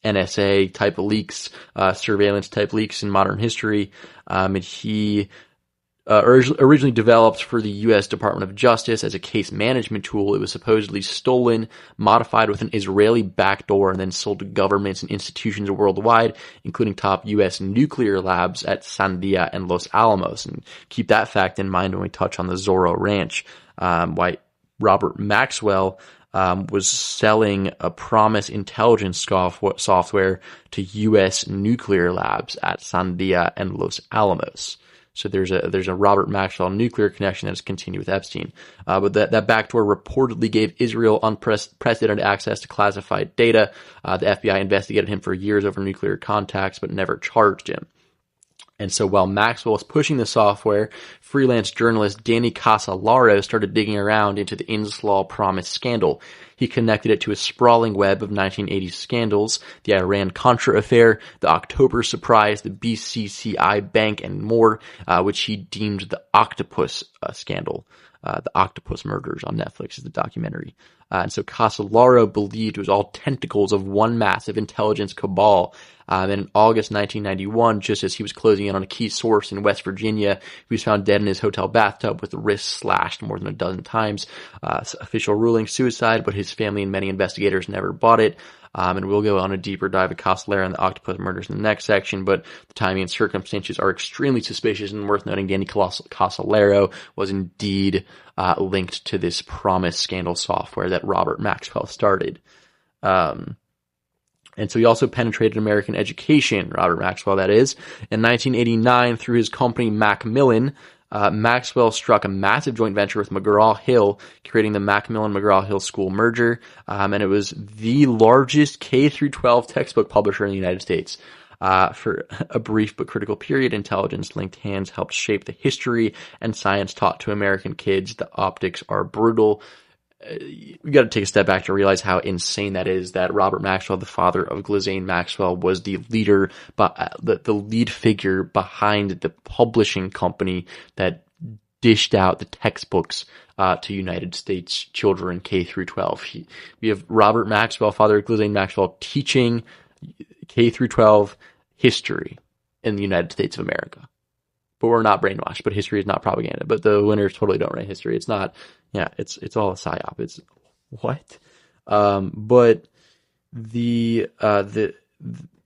NSA type of leaks, surveillance type leaks in modern history. And he originally developed for the U.S. Department of Justice as a case management tool. It was supposedly stolen, modified with an Israeli backdoor, and then sold to governments and institutions worldwide, including top U.S. nuclear labs at Sandia and Los Alamos. And keep that fact in mind when we touch on the Zorro Ranch. Why Robert Maxwell was selling a Promise intelligence software to U.S. nuclear labs at Sandia and Los Alamos. So there's a Robert Maxwell nuclear connection that has continued with Epstein. But that backdoor reportedly gave Israel unprecedented access to classified data. The FBI investigated him for years over nuclear contacts, but never charged him. And so while Maxwell was pushing the software, freelance journalist Danny Casolaro started digging around into the Inslaw Promise scandal. He connected it to a sprawling web of 1980s scandals, the Iran-Contra affair, the October surprise, the BCCI bank, and more, which he deemed the Octopus scandal. The Octopus Murders on Netflix is the documentary. And so Casolaro believed it was all tentacles of one massive intelligence cabal. And in August 1991, just as he was closing in on a key source in West Virginia, he was found dead in his hotel bathtub with the wrists slashed more than a dozen times. Official ruling suicide, but his family and many investigators never bought it. And we'll go on a deeper dive of Casolaro and the Octopus Murders in the next section, but the timing and circumstances are extremely suspicious, and worth noting Danny Casolaro was indeed linked to this Promise scandal software that Robert Maxwell started. And so he also penetrated American education, Robert Maxwell that is. In 1989, through his company Macmillan, Maxwell struck a massive joint venture with McGraw-Hill, creating the Macmillan-McGraw-Hill School merger, and it was the largest K-12 textbook publisher in the United States. For a brief but critical period, intelligence-linked hands helped shape the history and science taught to American kids. The optics are brutal. We got to take a step back to realize how insane that is, that Robert Maxwell, the father of Ghislaine Maxwell, was the leader, the lead figure behind the publishing company that dished out the textbooks to United States children K through 12. We have Robert Maxwell, father of Ghislaine Maxwell, teaching K through 12 history in the United States of America. But we're not brainwashed, but history is not propaganda. But the winners totally don't write history. It's not, it's all a psyop. It's what? But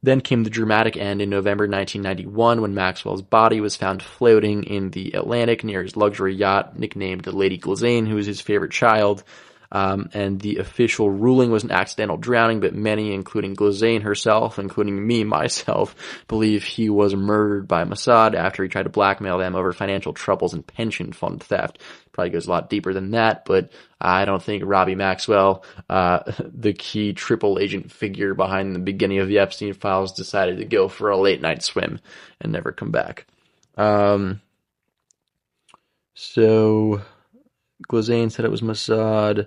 then came the dramatic end in November 1991 when Maxwell's body was found floating in the Atlantic near his luxury yacht, nicknamed the Lady Ghislaine, who was his favorite child. And the official ruling was an accidental drowning, but many, including Ghislaine herself, including me, myself, believe he was murdered by Mossad after he tried to blackmail them over financial troubles and pension fund theft. Probably goes a lot deeper than that, but I don't think Robbie Maxwell, the key triple agent figure behind the beginning of the Epstein files, decided to go for a late night swim and never come back. So Ghislaine said it was Mossad.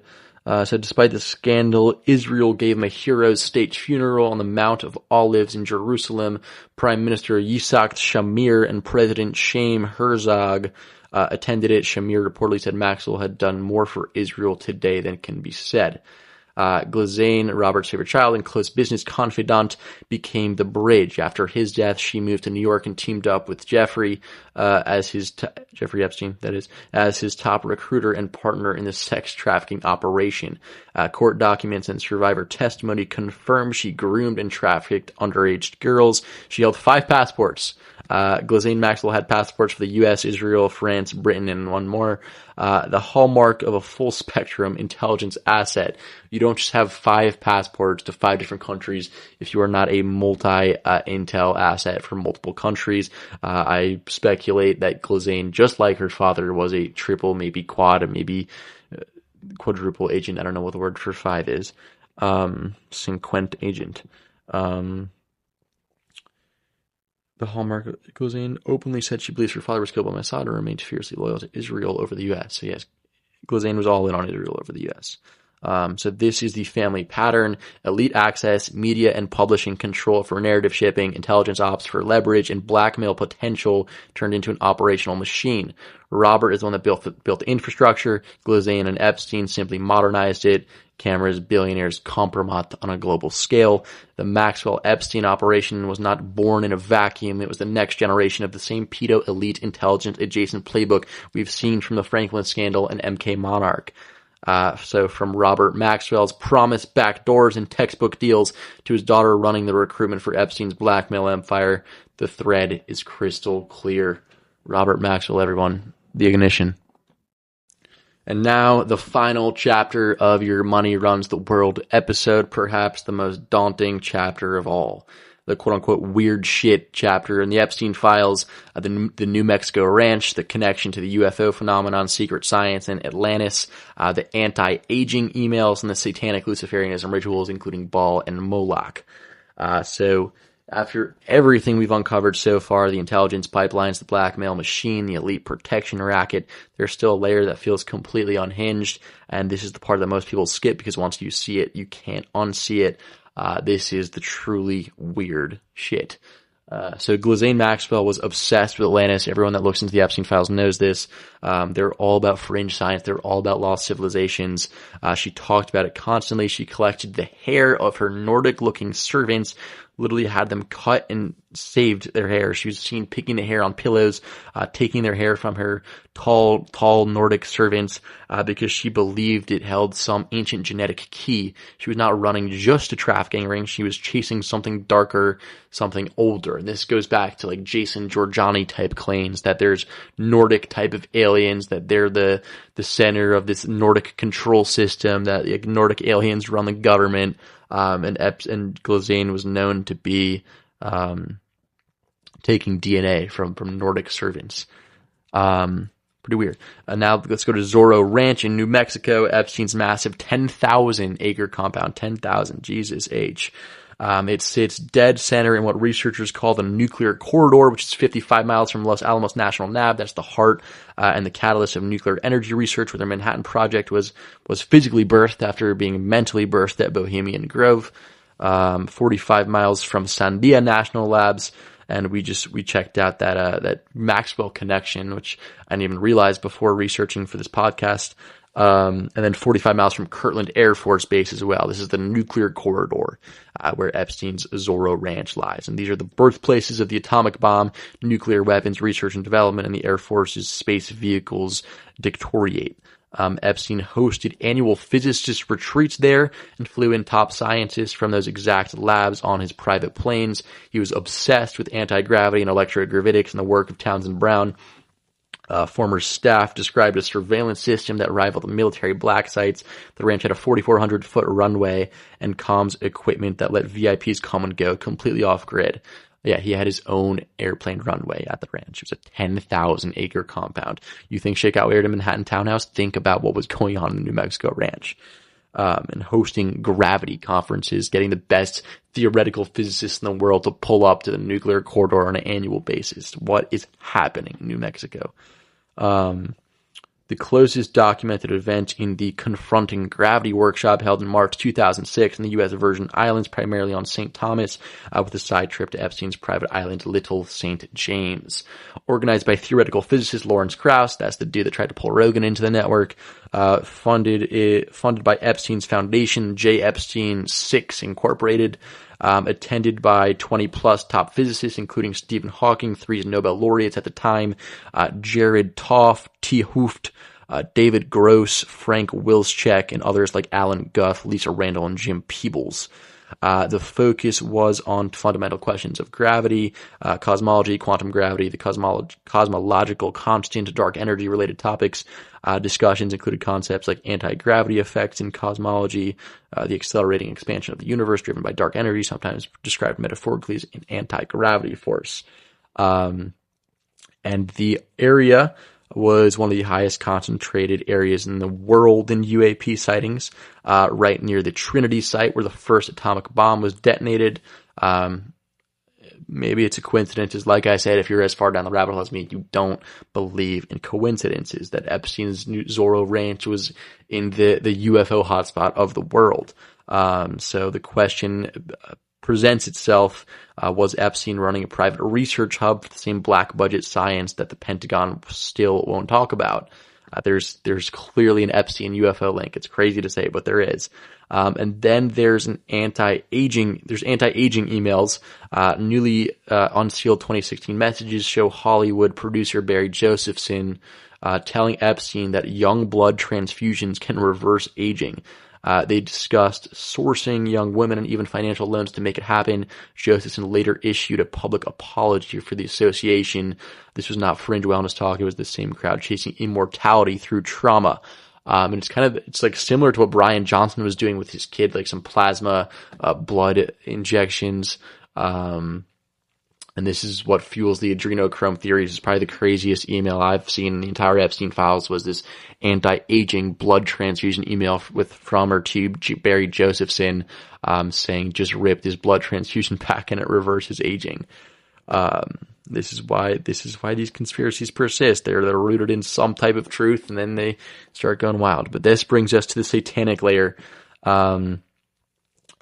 Said despite the scandal, Israel gave him a hero's state funeral on the Mount of Olives in Jerusalem. Prime Minister Yitzhak Shamir and President Chaim Herzog attended it. Shamir reportedly said Maxwell had done more for Israel today than can be said. Ghislaine, Robert's favorite child and close business confidant, became the bridge. After his death, she moved to New York and teamed up with Jeffrey Jeffrey Epstein, that is, as his top recruiter and partner in the sex trafficking operation. Court documents and survivor testimony confirm she groomed and trafficked underage girls. She held 5 passports. Ghislaine Maxwell had passports for the U.S., Israel, France, Britain, and one more. The hallmark of a full-spectrum intelligence asset. You don't just have 5 passports to 5 different countries if you are not a multi-intel asset for multiple countries. I speculate that Ghislaine, just like her father, was a triple, maybe quad, and maybe quadruple agent. I don't know what the word for 5 is. Cinquent agent. The hallmark of Ghislaine openly said she believes her father was killed by Mossad and remained fiercely loyal to Israel over the U.S. So yes, Ghislaine was all in on Israel over the U.S. So this is the family pattern: elite access, media and publishing control for narrative shipping, intelligence ops for leverage, and blackmail potential turned into an operational machine. Robert is the one that built the infrastructure. Ghislaine and Epstein simply modernized it. Cameras, billionaires, compromat on a global scale. The Maxwell-Epstein operation was not born in a vacuum. It was the next generation of the same pedo elite intelligence adjacent playbook we've seen from the Franklin scandal and MK Monarch. So from Robert Maxwell's promised backdoors and textbook deals to his daughter running the recruitment for Epstein's blackmail empire, the thread is crystal clear. Robert Maxwell, everyone, the ignition. And now the final chapter of your Money Runs the World episode, perhaps the most daunting chapter of all. The quote-unquote weird shit chapter in the Epstein files, the New Mexico ranch, the connection to the UFO phenomenon, secret science, and Atlantis, the anti-aging emails, and the satanic Luciferianism rituals, including Baal and Moloch. So after everything we've uncovered so far, the intelligence pipelines, the blackmail machine, the elite protection racket, there's still a layer that feels completely unhinged, and this is the part that most people skip because once you see it, you can't unsee it. This is the truly weird shit. So Ghislaine Maxwell was obsessed with Atlantis. Everyone that looks into the Epstein files knows this. They're all about fringe science. They're all about lost civilizations. She talked about it constantly. She collected the hair of her Nordic-looking servants, literally had them cut and saved their hair. She was seen picking the hair on pillows, taking their hair from her tall Nordic servants, because she believed it held some ancient genetic key. She was not running just a trafficking ring. She was chasing something darker, something older. And this goes back to like Jason Giorgiani type claims that there's Nordic type of aliens, that they're the center of this Nordic control system, that like, Nordic aliens run the government. And Ghislaine was known to be taking DNA from Nordic servants. Pretty weird. Now let's go to Zorro Ranch in New Mexico. Epstein's massive 10,000 acre compound. 10,000. Jesus H. It sits dead center in what researchers call the nuclear corridor, which is 55 miles from Los Alamos National Lab. That's the heart and the catalyst of nuclear energy research, where their Manhattan Project was physically birthed after being mentally birthed at Bohemian Grove. 45 miles from Sandia National Labs, and we checked out that Maxwell connection, which I didn't even realize before researching for this podcast. And then 45 miles from Kirtland Air Force Base as well. This is the nuclear corridor where Epstein's Zorro Ranch lies. And these are the birthplaces of the atomic bomb, nuclear weapons research and development, and the Air Force's space vehicles dictoriate. Epstein hosted annual physicist retreats there and flew in top scientists from those exact labs on his private planes. He was obsessed with anti-gravity and electrogravitics and the work of Townsend Brown. Former staff described a surveillance system that rivaled the military black sites. The ranch had a 4,400-foot runway and comms equipment that let VIPs come and go completely off-grid. Yeah, he had his own airplane runway at the ranch. It was a 10,000-acre compound. You think shakeout weird in Manhattan townhouse? Think about what was going on in the New Mexico ranch. And hosting gravity conferences, getting the best theoretical physicists in the world to pull up to the nuclear corridor on an annual basis. What is happening in New Mexico? The closest documented event in the Confronting Gravity workshop held in March 2006 in the U.S. Virgin Islands, primarily on St. Thomas, with a side trip to Epstein's private island, Little St. James. Organized by theoretical physicist Lawrence Krauss, that's the dude that tried to pull Rogan into the network, funded by Epstein's foundation, J. Epstein 6 Incorporated, attended by 20-plus top physicists, including Stephen Hawking, 3 Nobel laureates at the time, Jared Toff, T. Hooft, David Gross, Frank Wilczek, and others like Alan Guth, Lisa Randall, and Jim Peebles. The focus was on fundamental questions of gravity, cosmology, quantum gravity, the cosmological constant, dark energy-related topics. Discussions included concepts like anti-gravity effects in cosmology, the accelerating expansion of the universe driven by dark energy, sometimes described metaphorically as an anti-gravity force. And the area was one of the highest concentrated areas in the world in UAP sightings, right near the Trinity site where the first atomic bomb was detonated. Maybe it's a coincidence. Like I said, if you're as far down the rabbit hole as me, you don't believe in coincidences that Epstein's Zorro Ranch was in the UFO hotspot of the world. So the question presents itself, was Epstein running a private research hub for the same black budget science that the Pentagon still won't talk about? There's clearly an Epstein UFO link. It's crazy to say, but there is. And then there's anti-aging emails. Newly unsealed 2016 messages show Hollywood producer Barry Josephson telling Epstein that young blood transfusions can reverse aging. They discussed sourcing young women and even financial loans to make it happen. Josephson later issued a public apology for the association. This was not fringe wellness talk. It was the same crowd chasing immortality through trauma. And it's like similar to what Brian Johnson was doing with his kid, like some plasma, blood injections. And this is what fuels the adrenochrome theories. It's probably the craziest email I've seen in the entire Epstein files was this anti-aging blood transfusion email from or to Barry Josephson, saying just rip this blood transfusion pack and it reverses aging. This is why these conspiracies persist. They're rooted in some type of truth and then they start going wild. But this brings us to the satanic layer.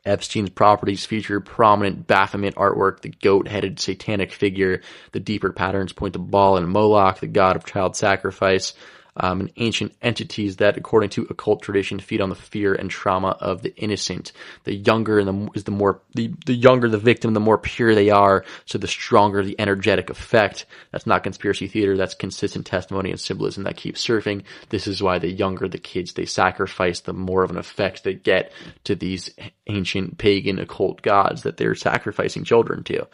Epstein's properties feature prominent Baphomet artwork, the goat-headed satanic figure. The deeper patterns point to Baal and Moloch, the god of child sacrifice, and ancient entities that, according to occult tradition, feed on the fear and trauma of the innocent. The younger the younger the victim, the more pure they are, so the stronger the energetic effect. That's not conspiracy theater, that's consistent testimony and symbolism that keeps surfing. This is why the younger the kids they sacrifice, the more of an effect they get to these ancient pagan occult gods that they're sacrificing children to.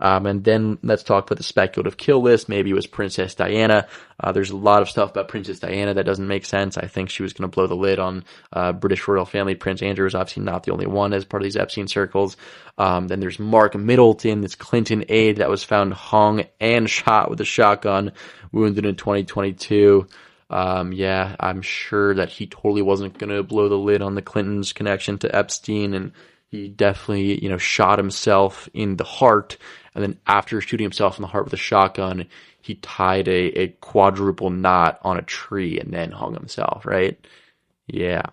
And then let's talk about the speculative kill list. Maybe it was Princess Diana. There's a lot of stuff about Princess Diana that doesn't make sense. I think she was going to blow the lid on British royal family. Prince Andrew is obviously not the only one as part of these Epstein circles. Then there's Mark Middleton, this Clinton aide that was found hung and shot with a shotgun, wounded in 2022. Yeah, I'm sure that he totally wasn't going to blow the lid on the Clintons' connection to Epstein, and he definitely, shot himself in the heart. And then after shooting himself in the heart with a shotgun, he tied a quadruple knot on a tree and then hung himself, right? Yeah.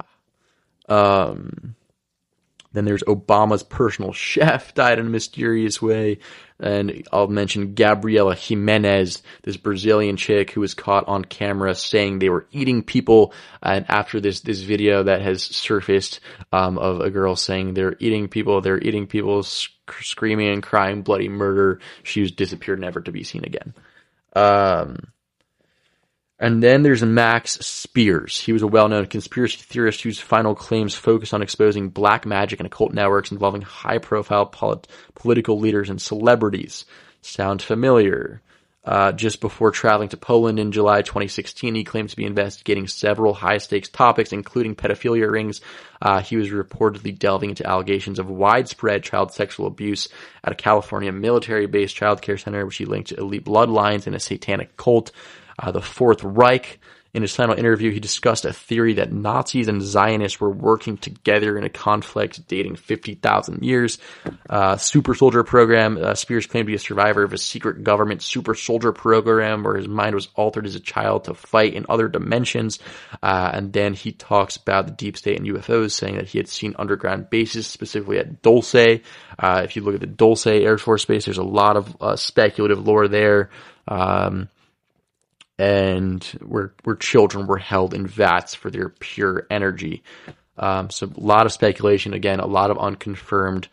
Then there's Obama's personal chef died in a mysterious way. And I'll mention Gabriela Jimenez, this Brazilian chick who was caught on camera saying they were eating people. And after this video that has surfaced, of a girl saying they're eating people, screaming and crying bloody murder, she was disappeared, never to be seen again. And then there's Max Spears. He was a well-known conspiracy theorist whose final claims focus on exposing black magic and occult networks involving high-profile political leaders and celebrities. Sound familiar? Just before traveling to Poland in July 2016, he claimed to be investigating several high-stakes topics, including pedophilia rings. He was reportedly delving into allegations of widespread child sexual abuse at a California military-based child care center, which he linked to elite bloodlines and a satanic cult. The Fourth Reich. In his final interview, he discussed a theory that Nazis and Zionists were working together in a conflict dating 50,000 years. Super Soldier Program. Spears claimed to be a survivor of a secret government super soldier program where his mind was altered as a child to fight in other dimensions. And then he talks about the deep state and UFOs, saying that he had seen underground bases, specifically at Dulce. If you look at the Dulce Air Force Base, there's a lot of speculative lore there. And where children were held in vats for their pure energy. So a lot of speculation, again, a lot of unconfirmed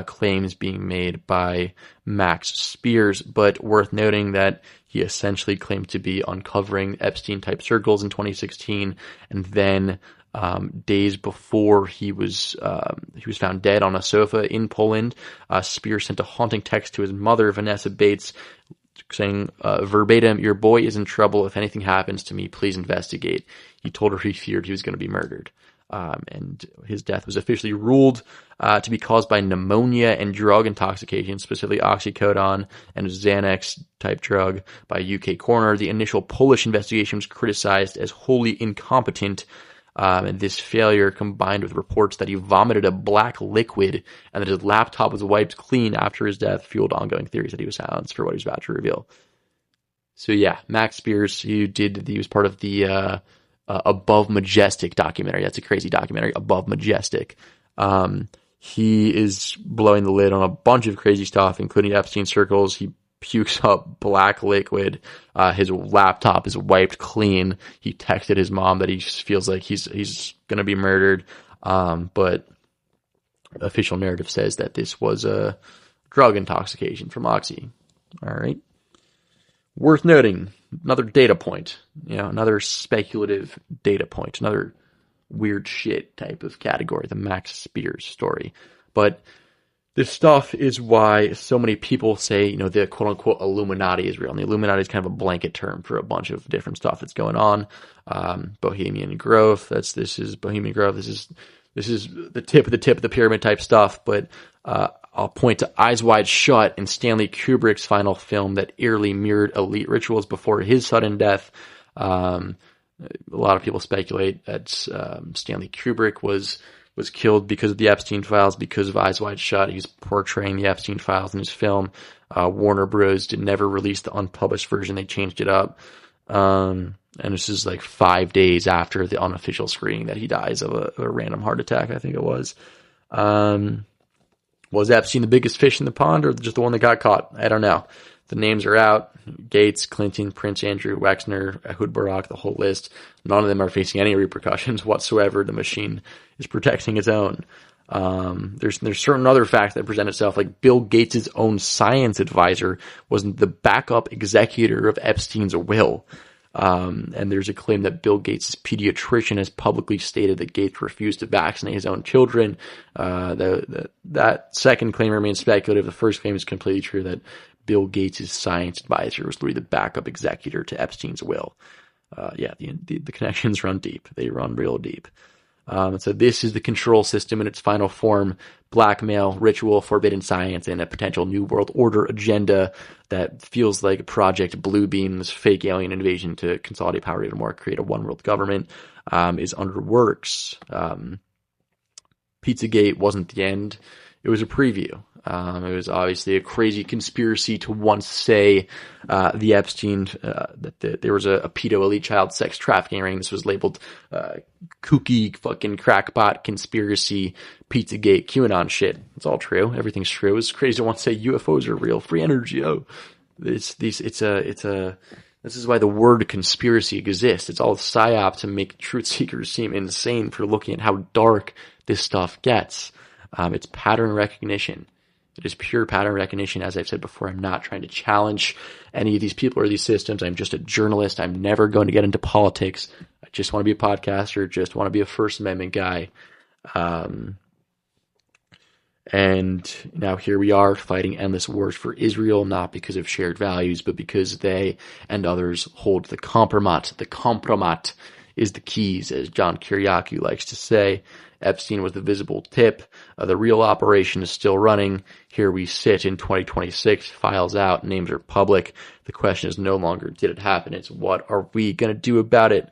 claims being made by Max Spears, but worth noting that he essentially claimed to be uncovering Epstein-type circles in 2016, and then days before he was found dead on a sofa in Poland, Spears sent a haunting text to his mother, Vanessa Bates, saying verbatim, "Your boy is in trouble. If anything happens to me, please investigate." He told her he feared he was going to be murdered. And his death was officially ruled to be caused by pneumonia and drug intoxication, specifically oxycodone and Xanax type drug, by a UK coroner. The initial Polish investigation was criticized as wholly incompetent. And this failure, combined with reports that he vomited a black liquid and that his laptop was wiped clean after his death, fueled ongoing theories that he was silenced for what he was about to reveal. So yeah, Max Spears, he was part of the Above Majestic documentary. That's a crazy documentary, Above Majestic. He is blowing the lid on a bunch of crazy stuff, including Epstein circles. He pukes up black liquid. His laptop is wiped clean. He texted his mom that he just feels like he's going to be murdered. But official narrative says that this was a drug intoxication from Oxy. All right. Worth noting, another data point, another speculative data point, another weird shit type of category, the Max Spears story. But this stuff is why so many people say, the quote-unquote Illuminati is real. And the Illuminati is kind of a blanket term for a bunch of different stuff that's going on. Bohemian Grove, this is Bohemian Grove. This is the tip of the pyramid type stuff. But I'll point to Eyes Wide Shut and Stanley Kubrick's final film that eerily mirrored elite rituals before his sudden death. A lot of people speculate that Stanley Kubrick was killed because of the Epstein files, because of Eyes Wide Shut. He's portraying the Epstein files in his film. Warner Bros. Did never release the unpublished version. They changed it up. And this is like 5 days after the unofficial screening that he dies of a random heart attack, I think it was. Was Epstein the biggest fish in the pond or just the one that got caught? I don't know. The names are out. Gates, Clinton, Prince Andrew, Wexner, Ehud Barak, the whole list. None of them are facing any repercussions whatsoever. The machine is protecting its own. There's certain other facts that present itself, like Bill Gates' own science advisor was the backup executor of Epstein's will. And there's a claim that Bill Gates' pediatrician has publicly stated that Gates refused to vaccinate his own children. That second claim remains speculative. The first claim is completely true, that Bill Gates' science advisor was literally the backup executor to Epstein's will. The connections run deep. They run real deep. So this is the control system in its final form: blackmail, ritual, forbidden science, and a potential new world order agenda that feels like Project Bluebeam's fake alien invasion to consolidate power even more, create a one world government, is under works. Pizzagate wasn't the end. it was a preview. It was obviously a crazy conspiracy to once say the Epstein, that there was a pedo elite child sex trafficking ring. This was labeled kooky fucking crackpot conspiracy, Pizzagate, QAnon shit. It's all true. Everything's true. It's crazy to once say UFOs are real, free energy. Oh, this is why the word conspiracy exists. It's all psyop to make truth seekers seem insane for looking at how dark this stuff gets. It's pattern recognition. It is pure pattern recognition. As I've said before, I'm not trying to challenge any of these people or these systems. I'm just a journalist. I'm never going to get into politics. I just want to be a podcaster, just want to be a First Amendment guy. And now here we are fighting endless wars for Israel, not because of shared values, but because they and others hold the compromat. The compromat is the keys, as John Kiriakou likes to say. Epstein was the visible tip. The real operation is still running. Here we sit in 2026, files out, names are public. The question is no longer did it happen, it's what are we going to do about it?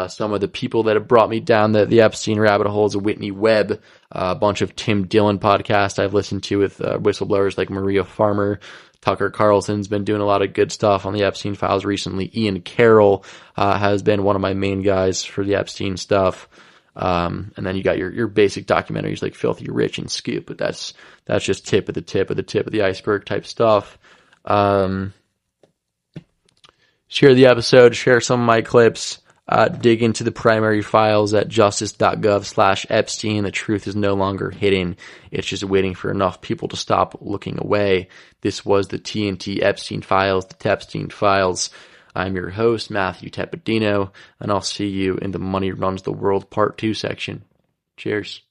Some of the people that have brought me down the Epstein rabbit hole is Whitney Webb, a bunch of Tim Dillon podcasts I've listened to with whistleblowers like Maria Farmer. Tucker Carlson's been doing a lot of good stuff on the Epstein files recently. Ian Carroll has been one of my main guys for the Epstein stuff. And then you got your basic documentaries like Filthy Rich and Scoop, but that's just tip of the iceberg type stuff. Share the episode, share some of my clips, dig into the primary files at justice.gov/Epstein. The truth is no longer hidden. It's just waiting for enough people to stop looking away. This was the TNT Epstein files, the Tepstein files. I'm your host, Matthew Tepedino, and I'll see you in the Money Runs the World Part 2 section. Cheers.